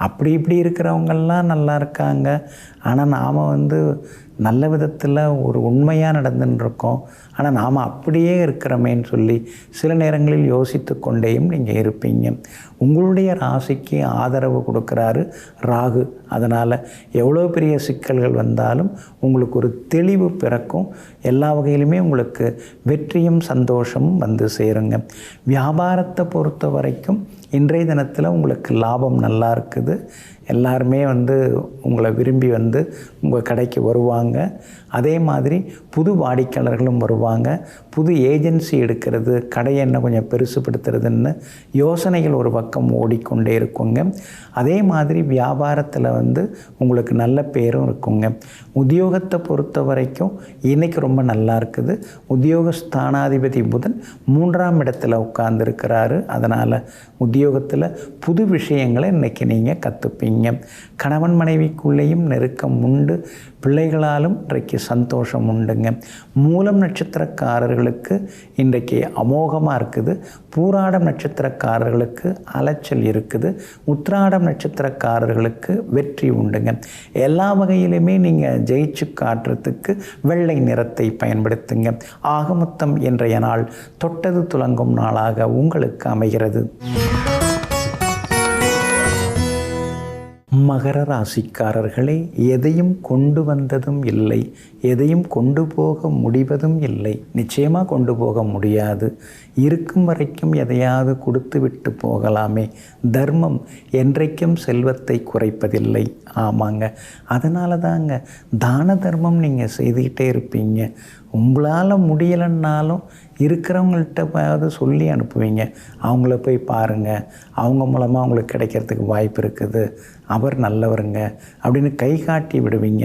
அப்படி இப்படி இருக்கிறவங்கெல்லாம் நல்லா இருக்காங்க. ஆனால் நாம் வந்து நல்ல விதத்தில் ஒரு உண்மையாக நடந்துட்டுருக்கோம். ஆனால் நாம் அப்படியே இருக்கிறோமேன்னு சொல்லி சில நேரங்களில் யோசித்து கொண்டேயும் நீங்கள் இருப்பீங்க. உங்களுடைய ராசிக்கு ஆதரவு கொடுக்குறாரு ராகு. அதனால் எவ்வளோ பெரிய சிக்கல்கள் வந்தாலும் உங்களுக்கு ஒரு தெளிவு பிறக்கும். எல்லா வகையிலுமே உங்களுக்கு வெற்றியும் சந்தோஷமும் வந்து சேருங்க. வியாபாரத்தை பொறுத்த வரைக்கும் இன்றைய தினத்தில் உங்களுக்கு லாபம் நல்லா இருக்குது. எல்லாருமே வந்து உங்களை விரும்பி வந்து உங்கள் கடைக்கு வருவாங்க. அதே மாதிரி புது வாடிக்கையாளர்களும் வருவாங்க. புது ஏஜென்சி எடுக்கிறது, கடையை என்ன கொஞ்சம் பெருசுப்படுத்துறதுன்னு யோசனைகள் ஒரு பக்கம் ஓடிக்கொண்டே இருக்குங்க. அதே மாதிரி வியாபாரத்தில் வந்து உங்களுக்கு நல்ல பேரும் இருக்குங்க. உத்தியோகத்தை பொறுத்த வரைக்கும் இன்றைக்கி ரொம்ப நல்லா இருக்குது. உத்தியோக ஸ்தானாதிபதி புதன் 3ஆம் இடத்துல உட்கார்ந்துருக்கிறாரு. அதனால் உத்தியோகத்தில் புது விஷயங்களை இன்றைக்கி நீங்கள் கற்றுப்பீங்க. கணவன் மனைவிக்குள்ளேயும் நெருக்கம் உண்டு. பிள்ளைகளாலும் இன்றைக்கு சந்தோஷம் உண்டுங்க. மூலம் நட்சத்திரக்காரர்களுக்கு இன்றைக்கு அமோகமாக இருக்குது. பூராடம் நட்சத்திரக்காரர்களுக்கு அலைச்சல் இருக்குது. உத்திராடம் நட்சத்திரக்காரர்களுக்கு வெற்றி உண்டுங்க. எல்லா வகையிலுமே நீங்கள் ஜெயிச்சு காட்டுறதுக்கு வெள்ளை நிறத்தை பயன்படுத்துங்க. ஆக மொத்தம் இன்றைய நாள் தொட்டது துலங்கும் நாளாக உங்களுக்கு அமைகிறது. மகர ராசிக்காரர்களே, எதையும் கொண்டு வந்ததும் இல்லை, எதையும் கொண்டு போக முடிவதும் இல்லை. நிச்சயமாக கொண்டு போக முடியாது. இருக்கும் வரைக்கும் எதையாவது கொடுத்து விட்டு போகலாமே. தர்மம் என்றைக்கும் செல்வத்தை குறைப்பதில்லை. ஆமாங்க. அதனால தாங்க தான தர்மம் நீங்கள் செய்துக்கிட்டே இருப்பீங்க. உங்களால் முடியலைன்னாலும் இருக்கிறவங்கள்ட்ட சொல்லி அனுப்புவீங்க. அவங்கள போய் பாருங்கள், அவங்க மூலமாக உங்களுக்கு கிடைக்கிறதுக்கு வாய்ப்பு இருக்குது, அவர் நல்லவருங்க அப்படின்னு கை காட்டி விடுவீங்க.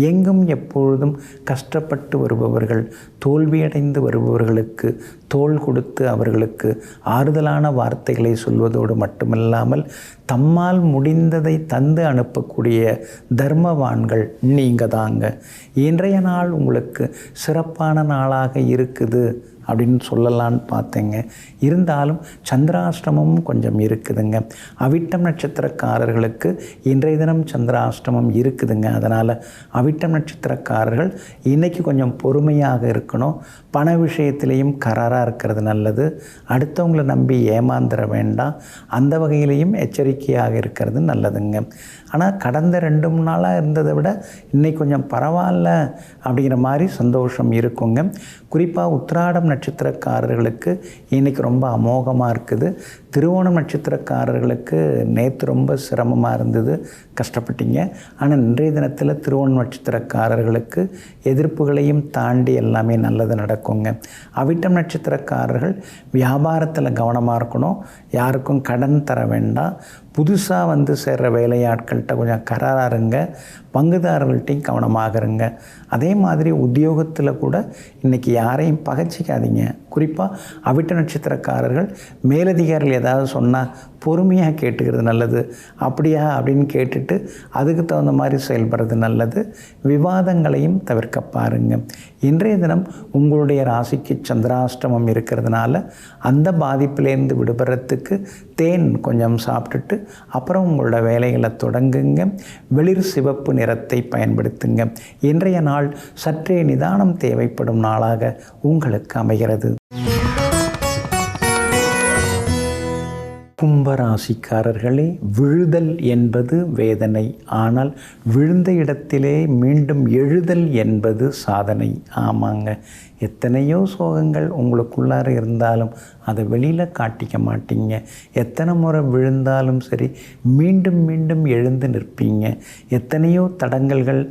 எங்கும் எப்பொழுதும் கஷ்டப்பட்டு வருபவர்கள், தோல்வியடைந்து வருபவர்களுக்கு தோள் கொடுத்து அவர்களுக்கு ஆறுதலான வார்த்தைகளை சொல்வதோடு மட்டுமில்லாமல் தம்மால் முடிந்ததை தந்து அனுப்பக்கூடிய தர்மவான்கள் நீங்கள் தாங்க. இன்றைய நாள் உங்களுக்கு சிறப்பான நாளாக இருக்குது அப்படின்னு சொல்லலான்னு பார்த்தேங்க. இருந்தாலும் சந்திராஷ்டமமும் கொஞ்சம் இருக்குதுங்க. அவிட்டம் நட்சத்திரக்காரர்களுக்கு இன்றைய தினம் சந்திராஷ்டமம் இருக்குதுங்க. அதனால் அவிட்டம் நட்சத்திரக்காரர்கள் இன்றைக்கி கொஞ்சம் பொறுமையாக இருக்கணும். பண விஷயத்திலையும் கராராக இருக்கிறது நல்லது. அடுத்தவங்களை நம்பி ஏமாந்துட வேண்டாம். அந்த வகையிலையும் எச்சரிக்கையாக இருக்கிறது நல்லதுங்க. ஆனால் கடந்த 2-3 நாளாக இருந்ததை விட இன்றைக்கி கொஞ்சம் பரவாயில்ல அப்படிங்கிற மாதிரி சந்தோஷம் இருக்குங்க. குறிப்பாக உத்திராடம் நட்சத்திரக்காரர்களுக்கு இன்றைக்கி ரொம்ப அமோகமாக இருக்குது. திருவோணம் நட்சத்திரக்காரர்களுக்கு நேற்று ரொம்ப சிரமமாக இருந்தது, கஷ்டப்பட்டீங்க. ஆனால் இன்றைய தினத்தில் திருவோணம் நட்சத்திரக்காரர்களுக்கு எதிர்ப்புகளையும் தாண்டி எல்லாமே நல்லது நடக்குங்க. அவிட்டம் நட்சத்திரக்காரர்கள் வியாபாரத்தில் கவனமாக இருக்கணும். யாருக்கும் கடன் தர வேண்டாம். புதுசாக சேர்கிற வேலையாட்கள்கிட்ட கொஞ்சம் கராராக இருங்க. பங்குதாரர்கள்ட்டையும் கவனமாக இருங்க. அதே மாதிரி உத்தியோகத்தில் கூட இன்றைக்கி யாரையும் பகைச்சிக்காதீங்க. குறிப்பாக அவிட்ட நட்சத்திரக்காரர்கள் மேலதிகாரிகள் ஏதாவது சொன்னால் பொறுமையாக கேட்டுக்கிறது நல்லது. அப்படியா அப்படின்னு கேட்டுட்டு அதுக்கு தகுந்த மாதிரி செயல்படுறது நல்லது. விவாதங்களையும் தவிர்க்க பாருங்கள். இன்றைய தினம் உங்களுடைய ராசிக்கு சந்திராஷ்டமம் இருக்கிறதுனால அந்த பாதிப்பிலேருந்து விடுபடுறதுக்கு தேன் கொஞ்சம் சாப்பிட்டுட்டு அப்புறம் உங்களோட வேலைகளை தொடங்குங்க. வெளிர் சிவப்பு நிறத்தை பயன்படுத்துங்க. இன்றைய நாள் சற்றே நிதானம் தேவைப்படும் நாளாக உங்களுக்கு அமைகிறது. கும்பராசிக்காரர்களே, விழுதல் என்பது வேதனை. ஆனால் விழுந்த இடத்திலே மீண்டும் எழுதல் என்பது சாதனை. ஆமாங்க. எத்தனையோ சோகங்கள் உங்களுக்குள்ளார இருந்தாலும் அதை வெளியில் காட்டிக்க மாட்டீங்க. எத்தனை முறை விழுந்தாலும் சரி மீண்டும் மீண்டும் எழுந்து நிற்பீங்க. எத்தனையோ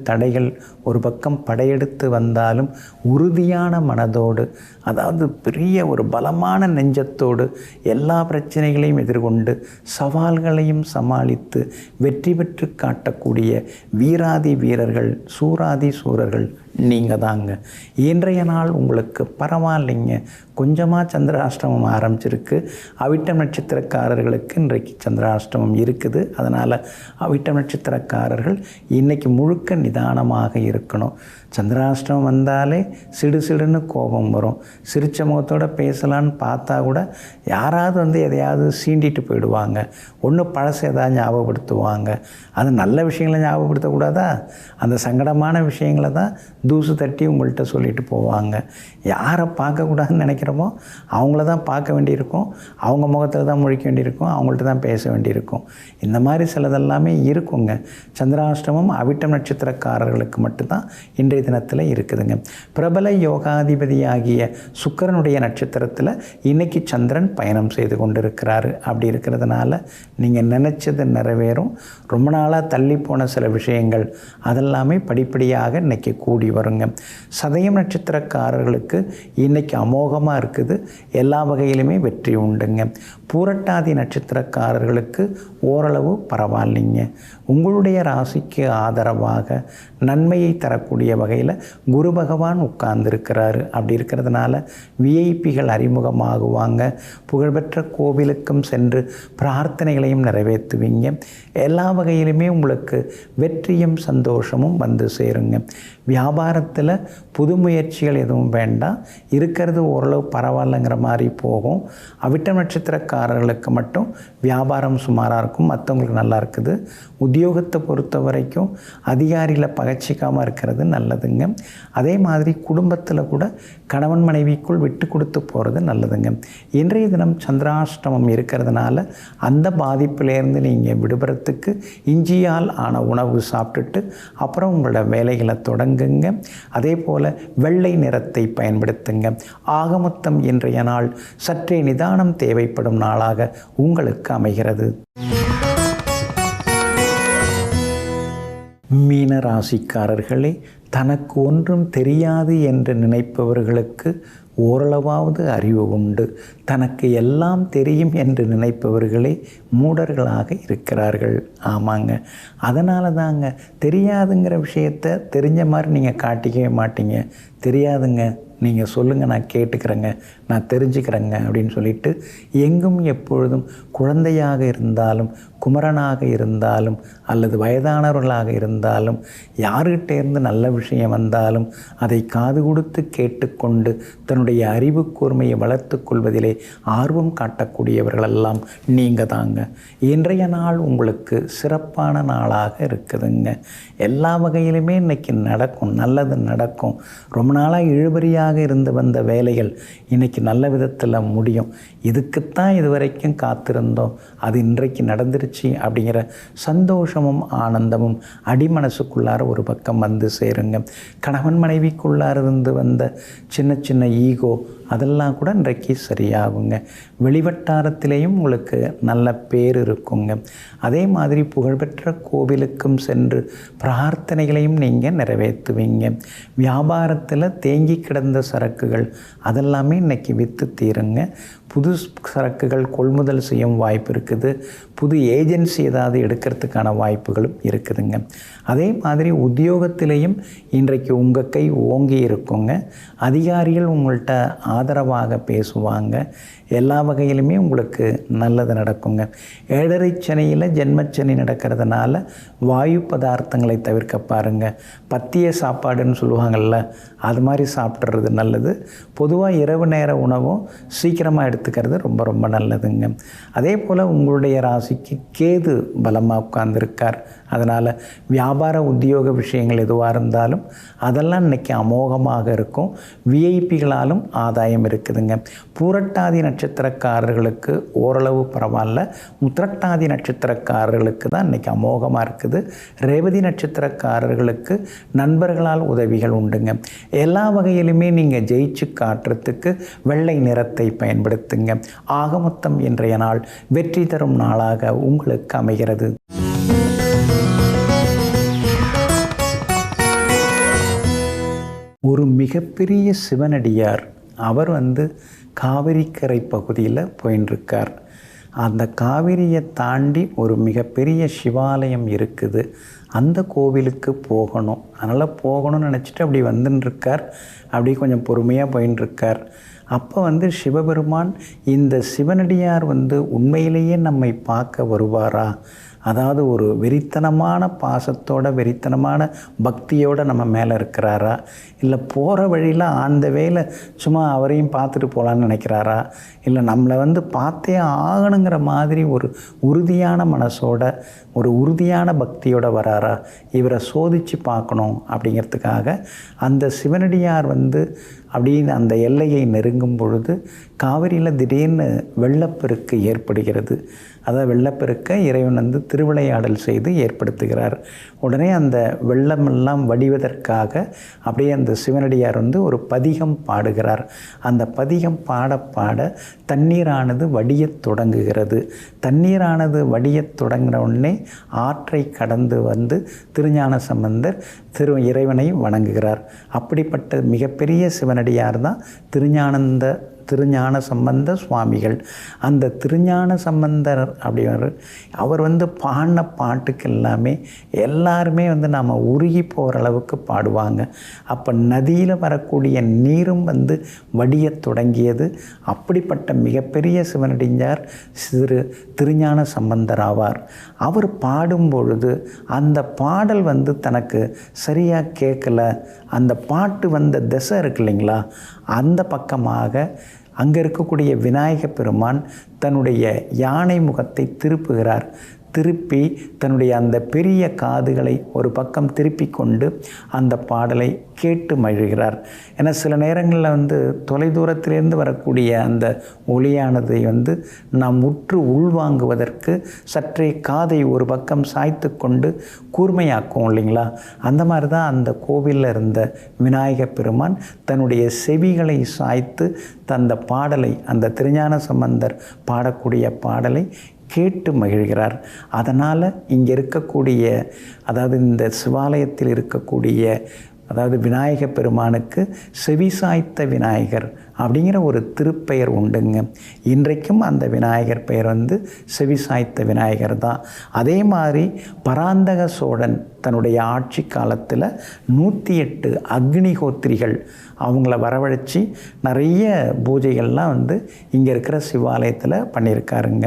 தடைகள் ஒரு பக்கம் படையெடுத்து வந்தாலும் உறுதியான மனதோடு, அதாவது பெரிய ஒரு பலமான நெஞ்சத்தோடு எல்லா பிரச்சனைகளையும் எதிர்கொண்டு சவால்களையும் சமாளித்து வெற்றி பெற்று காட்டக்கூடிய வீராதி வீரர்கள், சூராதி சூரர்கள் நீங்கள் தாங்க. இன்றைய நாள் உங்களுக்கு பரவாயில்லைங்க. கொஞ்சமாக சந்திராஷ்டமம் ஆரம்பிச்சிருக்கு. அவிட்டம் நட்சத்திரக்காரர்களுக்கு இன்றைக்கு சந்திராஷ்டமம் இருக்குது. அதனால் அவிட்டம் நட்சத்திரக்காரர்கள் இன்றைக்கி முழுக்க நிதானமாக இருக்கணும். சந்திராஷ்டமம் வந்தாலே சிடுன்னு கோபம் வரும். சிரிச்ச முகத்தோடு பேசலான்னு பார்த்தா கூட யாராவது எதையாவது சீண்டிட்டு போயிடுவாங்க. ஒன்று பழசு ஏதாவது ஞாபகப்படுத்துவாங்க. அது நல்ல விஷயங்களை ஞாபகப்படுத்தக்கூடாதா? அந்த சங்கடமான விஷயங்களை தான் தூசு தட்டி உங்கள்கிட்ட சொல்லிட்டு போவாங்க. யாரை பார்க்கக்கூடாதுன்னு நினைக்கிறோமோ அவங்கள தான் பார்க்க வேண்டியிருக்கும். அவங்க முகத்தில் தான் முழிக்க வேண்டியிருக்கும். அவங்கள்ட்ட தான் பேச வேண்டியிருக்கும். இந்த மாதிரி சிலதெல்லாமே இருக்குங்க. சந்திராஷ்டமம் அவிட்டம் நட்சத்திரக்காரர்களுக்கு மட்டும்தான் இன்றைய தினத்தில் இருக்குதுங்க. பிரபல யோகாதிபதியாகிய சுக்கிரனுடைய நட்சத்திரத்தில் இன்றைக்கி சந்திரன் பயணம் செய்து கொண்டு இருக்கிறாரு. அப்படி இருக்கிறதுனால நீங்கள் நினச்சது நிறைவேறும். ரொம்ப நாளாக தள்ளி போன சில விஷயங்கள் அதெல்லாமே படிப்படியாக இன்றைக்கி கூடி வருங்க. சதயம் நட்சத்திரக்காரர்களுக்கு இன்றைக்கி அமோகமாக இருக்குது. எல்லா வகையிலுமே வெற்றி உண்டுங்க. பூரட்டாதி நட்சத்திரக்காரர்களுக்கு ஓரளவு பரவாயில்லைங்க. உங்களுடைய ராசிக்கு ஆதரவாக நன்மையை தரக்கூடிய வகையில் குரு பகவான் உட்கார்ந்துருக்கிறாரு. அப்படி இருக்கிறதுனால விஐபிகள் அறிமுகமாகுவாங்க. புகழ்பெற்ற கோவிலுக்கும் சென்று பிரார்த்தனைகளையும் நிறைவேற்றுவீங்க. எல்லா வகையிலுமே உங்களுக்கு வெற்றியும் சந்தோஷமும் வந்து சேருங்க. வியாபாரத்தில் புது முயற்சிகள் எதுவும் வேண்டாம். இருக்கிறது ஓரளவு பரவாயில்லைங்கிற மாதிரி போகும். அவிட்டம் நட்சத்திரக்காரர்களுக்கு மட்டும் வியாபாரம் சுமாராக இருக்கும். மற்றவங்களுக்கு நல்லா இருக்குது. உத்தியோகத்தை பொறுத்த வரைக்கும் அதிகாரியில் பகச்சிக்காமல் இருக்கிறது நல்லதுங்க. அதே மாதிரி குடும்பத்தில் கூட கணவன் மனைவிக்குள் விட்டு கொடுத்து போகிறது நல்லதுங்க. இன்றைய தினம் சந்திராஷ்டமம் இருக்கிறதுனால அந்த பாதிப்பிலேருந்து நீங்கள் விடுபடுறதுக்கு இஞ்சியால் ஆன உணவு சாப்பிட்டுட்டு அப்புறம் உங்களோட வேலைகளை தொடங்குங்க. அதே போல் வெள்ளை நிறத்தை பயன்படுத்துங்க. ஆக மொத்தம் இன்றைய நாள் சற்றே நிதானம் தேவைப்படும் நாளாக உங்களுக்கு அமைகிறது. மீன ராசிக்காரர்களே, தனக்கு ஒன்றும் தெரியாது என்று நினைப்பவர்களுக்கு ஓரளவாவது அறிவு உண்டு. தனக்கு எல்லாம் தெரியும் என்று நினைப்பவர்களே மூடர்களாக இருக்கிறார்கள். ஆமாங்க, அதனால தாங்க தெரியாதுங்கிற விஷயத்த தெரிஞ்ச மாதிரி நீங்கள் காட்டிக்கவே மாட்டீங்க. தெரியாதுங்க, நீங்கள் சொல்லுங்கள், நான் கேட்டுக்கிறேங்க, நான் தெரிஞ்சுக்கிறேங்க அப்படின்னு சொல்லிட்டு எங்கும் எப்பொழுதும் குழந்தையாக இருந்தாலும் குமரனாக இருந்தாலும் அல்லது வயதானவர்களாக இருந்தாலும் யார்கிட்டேருந்து நல்ல விஷயம் வந்தாலும் அதை காது கொடுத்து கேட்டுக்கொண்டு தன்னுடைய அறிவு கூர்மையை வளர்த்து கொள்வதிலே ஆர்வம் காட்டக்கூடியவர்களெல்லாம் நீங்கள் தாங்க. இன்றைய நாள் உங்களுக்கு சிறப்பான நாளாக இருக்குதுங்க. எல்லா வகையிலுமே இன்றைக்கி நடக்கும், நல்லது நடக்கும். ரொம்ப நாளாக இழுபறியாக இருந்து வந்த வேலைகள் இன்றைக்கி நல்ல விதத்தில் முடியும். இதுக்குத்தான் இதுவரைக்கும் காத்திருந்தோம், அது இன்றைக்கு நடந்துருச்சு அப்படிங்கிற சந்தோஷமும் ஆனந்தமும் அடிமனசுக்குள்ளார ஒரு பக்கம் வந்து சேருங்க. கணவன் மனைவிக்குள்ளார இருந்து வந்த சின்ன சின்ன ஈகோ அதெல்லாம் கூட இன்றைக்கு சரியாகுங்க. வெளிவட்டாரத்திலேயும் உங்களுக்கு நல்ல பேர் இருக்குங்க. அதே மாதிரி புகழ்பெற்ற கோவிலுக்கும் சென்று பிரார்த்தனைகளையும் நீங்கள் நிறைவேற்றுவீங்க. வியாபாரத்தில் தேங்கி கிடந்த சரக்குகள் அதெல்லாமே இன்றைக்கி விற்று தீருங்க. புது சரக்குகள் கொள்முதல் செய்யும் வாய்ப்பு இருக்குது. புது ஏஜென்சி ஏதாவது எடுக்கிறதுக்கான வாய்ப்புகளும் இருக்குதுங்க. அதே மாதிரி உத்தியோகத்திலையும் இன்றைக்கு உங்கள் கை ஓங்கி இருக்குங்க. அதிகாரிகள் உங்கள்கிட்ட ஆதரவாக பேசுவாங்க. எல்லா வகையிலுமே உங்களுக்கு நல்லது நடக்குங்க. ஏழரை சனியில் ஜென்மச்சனி நடக்கிறதுனால வாயு பதார்த்தங்களை தவிர்க்க பாருங்கள். பத்திய சாப்பாடுன்னு சொல்லுவாங்கள்ல, அது மாதிரி சாப்பிட்றது நல்லது. பொதுவாக இரவு நேர உணவும் சீக்கிரமாக எடுத்துக்கிறது ரொம்ப ரொம்ப நல்லதுங்க. அதே போல் உங்களுடைய ராசிக்கு கேது பலமாக உட்கார்ந்துருக்கார். அதனால் வியாபார உத்தியோக விஷயங்கள் எதுவாக இருந்தாலும் அதெல்லாம் இன்றைக்கி அமோகமாக இருக்கும். விஐபிகளாலும் ஆதாயம் இருக்குதுங்க. பூரட்டாதி நட்சத்திரக்காரர்களுக்கு ஓரளவு பரவாயில்ல. உத்திரட்டாதி நட்சத்திரக்காரர்களுக்கு தான் இன்றைக்கி அமோகமாக இருக்குது. ரேவதி நட்சத்திரக்காரர்களுக்கு நண்பர்களால் உதவிகள் உண்டுங்க. எல்லா வகையிலுமே நீங்கள் ஜெயிச்சு காட்டுறதுக்கு வெள்ளை நிறத்தை பயன்படுத்துங்க. ஆகமொத்தம் இன்றைய நாள் வெற்றி தரும் நாளாக உங்களுக்கு அமைகிறது. ஒரு மிகப்பெரிய சிவனடியார் அவர் காவிரிக்கரை பகுதியில் போயின்ட்டுருக்கார். அந்த காவிரியை தாண்டி ஒரு மிகப்பெரிய சிவாலயம் இருக்குது. அந்த கோவிலுக்கு போகணும். அதனால் போகணும்னு நினச்சிட்டு அப்படி வந்துட்டுருக்கார். அப்படி கொஞ்சம் பொறுமையாக போயின்ட்டுருக்கார். அப்போ சிவபெருமான் இந்த சிவனடியார் உண்மையிலேயே நம்மை பார்க்க வருவாரா, அதாவது ஒரு வெறித்தனமான பாசத்தோட வெறித்தனமான பக்தியோடு நம்ம மேலே இருக்கிறாரா, இல்லை போகிற வழியில் அந்த வேலை சும்மா அவரையும் பார்த்துட்டு போகலான்னு நினைக்கிறாரா, இல்லை நம்மளை பார்த்தே ஆகணுங்கிற மாதிரி ஒரு உறுதியான மனசோட ஒரு உறுதியான பக்தியோடு வராரா, இவரை சோதித்து பார்க்கணும் அப்படிங்கிறதுக்காக அந்த சிவனடியார் அப்படின்னு அந்த எல்லையை நெருங்கும் பொழுது காவிரியில் திடீர்னு வெள்ளப்பெருக்கு ஏற்படுகிறது. அதாவது வெள்ளப்பெருக்கை இறைவன் திருவிளையாடல் செய்து ஏற்படுத்துகிறார். உடனே அந்த வெள்ளமெல்லாம் வடிவதற்காக அப்படியே அந்த சிவனடியார் ஒரு பதிகம் பாடுகிறார். அந்த பதிகம் பாட பாட தண்ணீரானது வடியத் தொடங்குகிறது. தண்ணீரானது வடியத் தொடங்கின உடனே ஆற்றை கடந்து திருஞான சம்பந்தர் இறைவனை வணங்குகிறார். அப்படிப்பட்ட மிகப்பெரிய சிவனடியார் தான் திருஞான சம்பந்த சுவாமிகள். அந்த திருஞான சம்பந்தர் அப்படிங்கிற அவர் பாடின பாட்டுக்கு எல்லாருமே நாம் உருகி போகிற அளவுக்கு பாடுவாங்க. அப்போ நதியில் வரக்கூடிய நீரும் வடிய தொடங்கியது. அப்படிப்பட்ட மிகப்பெரிய சிவனடியார் திருஞான சம்பந்தர் ஆவார். அவர் பாடும் பொழுது அந்த பாடல் தனக்கு சரியாக கேட்கல, அந்த பாட்டு திசை இருக்கு இல்லைங்களா, அந்த பக்கமாக அங்கே இருக்கக்கூடிய விநாயக பெருமான் தன்னுடைய யானை முகத்தை திருப்புகிறார். திருப்பி தன்னுடைய அந்த பெரிய காதுகளை ஒரு பக்கம் திருப்பி கொண்டு அந்த பாடலை கேட்டு மகிழ்கிறார். ஏன்னா சில நேரங்களில் தொலைதூரத்திலேருந்து வரக்கூடிய அந்த ஒளியானதை நாம் உற்று உள்வாங்குவதற்கு சற்றே காதை ஒரு பக்கம் சாய்த்து கொண்டு கூர்மையாக்கும் இல்லைங்களா. அந்த மாதிரி தான் அந்த கோவிலில் இருந்த விநாயக பெருமான் தன்னுடைய செவிகளை சாய்த்து தந்த பாடலை, அந்த திருஞான சம்பந்தர் பாடக்கூடிய பாடலை கேட்டு மகிழ்கிறார். அதனால் இங்கே இருக்கக்கூடிய, அதாவது இந்த சிவாலயத்தில் இருக்கக்கூடிய, அதாவது விநாயக பெருமானுக்கு செவிசாய்த்த விநாயகர் அப்படிங்கிற ஒரு திருப்பெயர் உண்டுங்க. இன்றைக்கும் அந்த விநாயகர் பெயர் செவிசாய்த்த விநாயகர் தான். அதே மாதிரி பராந்தக சோழன் தன்னுடைய ஆட்சி காலத்தில் 108 அக்னிஹோத்திரிகள் அவங்கள வரவழைச்சி நிறைய பூஜைகள்லாம் இங்கே இருக்கிற சிவாலயத்தில் பண்ணியிருக்காருங்க.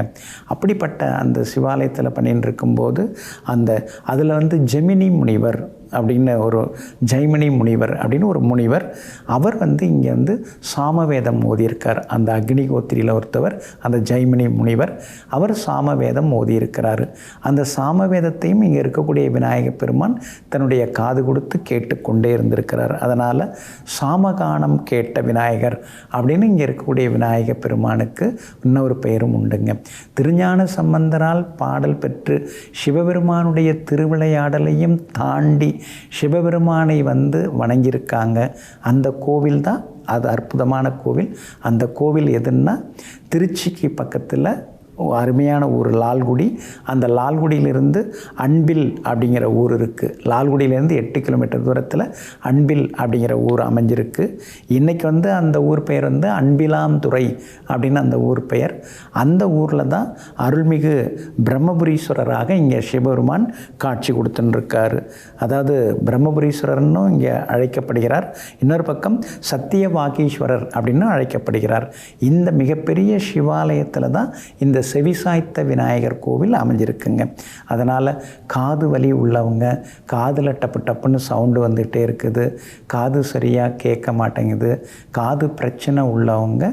அப்படிப்பட்ட அந்த சிவாலயத்தில் பண்ணிட்டு இருக்கும்போது அதில் ஜெமினி முனிவர் அப்படின்னு ஒரு ஜெய்மினி முனிவர் அப்படின்னு ஒரு முனிவர், அவர் இங்கே சாமவேதம் ஓதியிருக்கார். அந்த அக்னிஹோத்திரியில் ஒருத்தவர் அந்த ஜெய்மினி முனிவர், அவர் சாமவேதம் ஓதியிருக்கிறார். அந்த சாமவேதத்தையும் இங்கே இருக்கக்கூடிய விநாயக பெருமான் தன்னுடைய காது கொடுத்து கேட்டுக்கொண்டே இருந்திருக்கிறார். அதனால் சாமகானம் கேட்ட விநாயகர் அப்படின்னு இங்கே இருக்கக்கூடிய விநாயக பெருமானுக்கு இன்னொரு பெயரும் உண்டுங்க. திருஞான சம்பந்தரால் பாடல் பெற்று சிவபெருமானுடைய திருவிளையாடலையும் தாண்டி சிவபெருமானை வணங்கியிருக்காங்க. அந்த கோவில் தான் அது அற்புதமான கோவில். அந்த கோவில் எதுன்னா திருச்சிக்கு பக்கத்தில் அருமையான ஊர் லால்குடி. அந்த லால்குடியிலிருந்து அன்பில் அப்படிங்கிற ஊர் இருக்குது. லால்குடியிலேருந்து 8 கிலோமீட்டர் தூரத்தில் அன்பில் அப்படிங்கிற ஊர் அமைஞ்சிருக்கு. இன்றைக்கி அந்த ஊர் பெயர் அன்பிலாம்துறை அப்படின்னு அந்த ஊர் பெயர். அந்த ஊரில் தான் அருள்மிகு பிரம்மபுரீஸ்வரராக இங்கே சிவபெருமான் காட்சி கொடுத்துட்டுருக்காரு. அதாவது பிரம்மபுரீஸ்வரர்னு இங்கே அழைக்கப்படுகிறார். இன்னொரு பக்கம் சத்திய வாகீஸ்வரர் அப்படின்னு அழைக்கப்படுகிறார். இந்த மிகப்பெரிய சிவாலயத்தில் தான் இந்த செவிசாய்த்த விநாயகர் கோவில் அமைஞ்சிருக்குங்க. அதனால் காது வலி உள்ளவங்க, காதில் டப்பு டப்புன்னு சவுண்டு வந்துகிட்டே இருக்குது, காது சரியாக கேட்க மாட்டேங்குது, காது பிரச்சனை உள்ளவங்க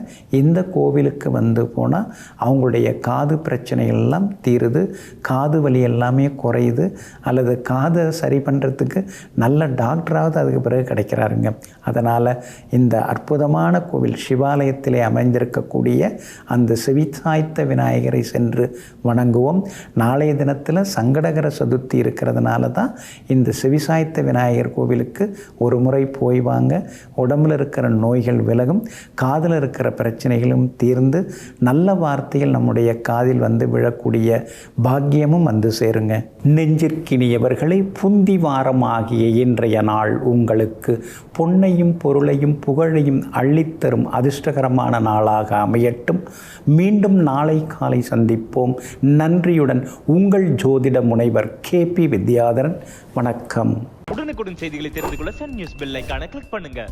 இந்த கோவிலுக்கு வந்து போனால் அவங்களுடைய காது பிரச்சனைகள்லாம் தீருது, காது வலி எல்லாமே குறையுது, அல்லது காதை சரி பண்ணுறதுக்கு நல்ல டாக்டராவது அதுக்கு பிறகு கிடைக்கிறாருங்க. அதனால் இந்த அற்புதமான கோவில் சிவாலயத்திலே அமைந்திருக்கக்கூடிய அந்த செவிசாய்த்த விநாயகரை சென்று வணங்குவோம். நாளைய தினத்தில் சங்கடகர சதுர்த்தி இருக்கிறதுனால தான் இந்த செவிசாய்த்த விநாயகர் கோவிலுக்கு ஒரு முறை போய் வாங்க. உடம்புல இருக்கிற நோய்கள் விலகும், காதில் இருக்கிற பிரச்சனைகளும் தீர்ந்து நல்ல வார்த்தைகள் நம்முடைய காதில் வந்து விழக்கூடிய பாக்கியமும் வந்து சேருங்க. நெஞ்சிற்கினியவர்களை புந்தி வாரம் ஆகிய இன்றைய நாள் உங்களுக்கு பொன்னையும் பொருளையும் புகழையும் அள்ளித்தரும் அதிர்ஷ்டகரமான நாளாக அமையட்டும். மீண்டும் நாளை காலை சந்திப்போம். நன்றியுடன் உங்கள் ஜோதிட முனைவர் KP வித்யாதரன். வணக்கம்.
உடனுக்குடன் செய்திகளை தெரிந்து கொள்ள சன் நியூஸ் பெல் ஐகானை கிளிக் பண்ணுங்க.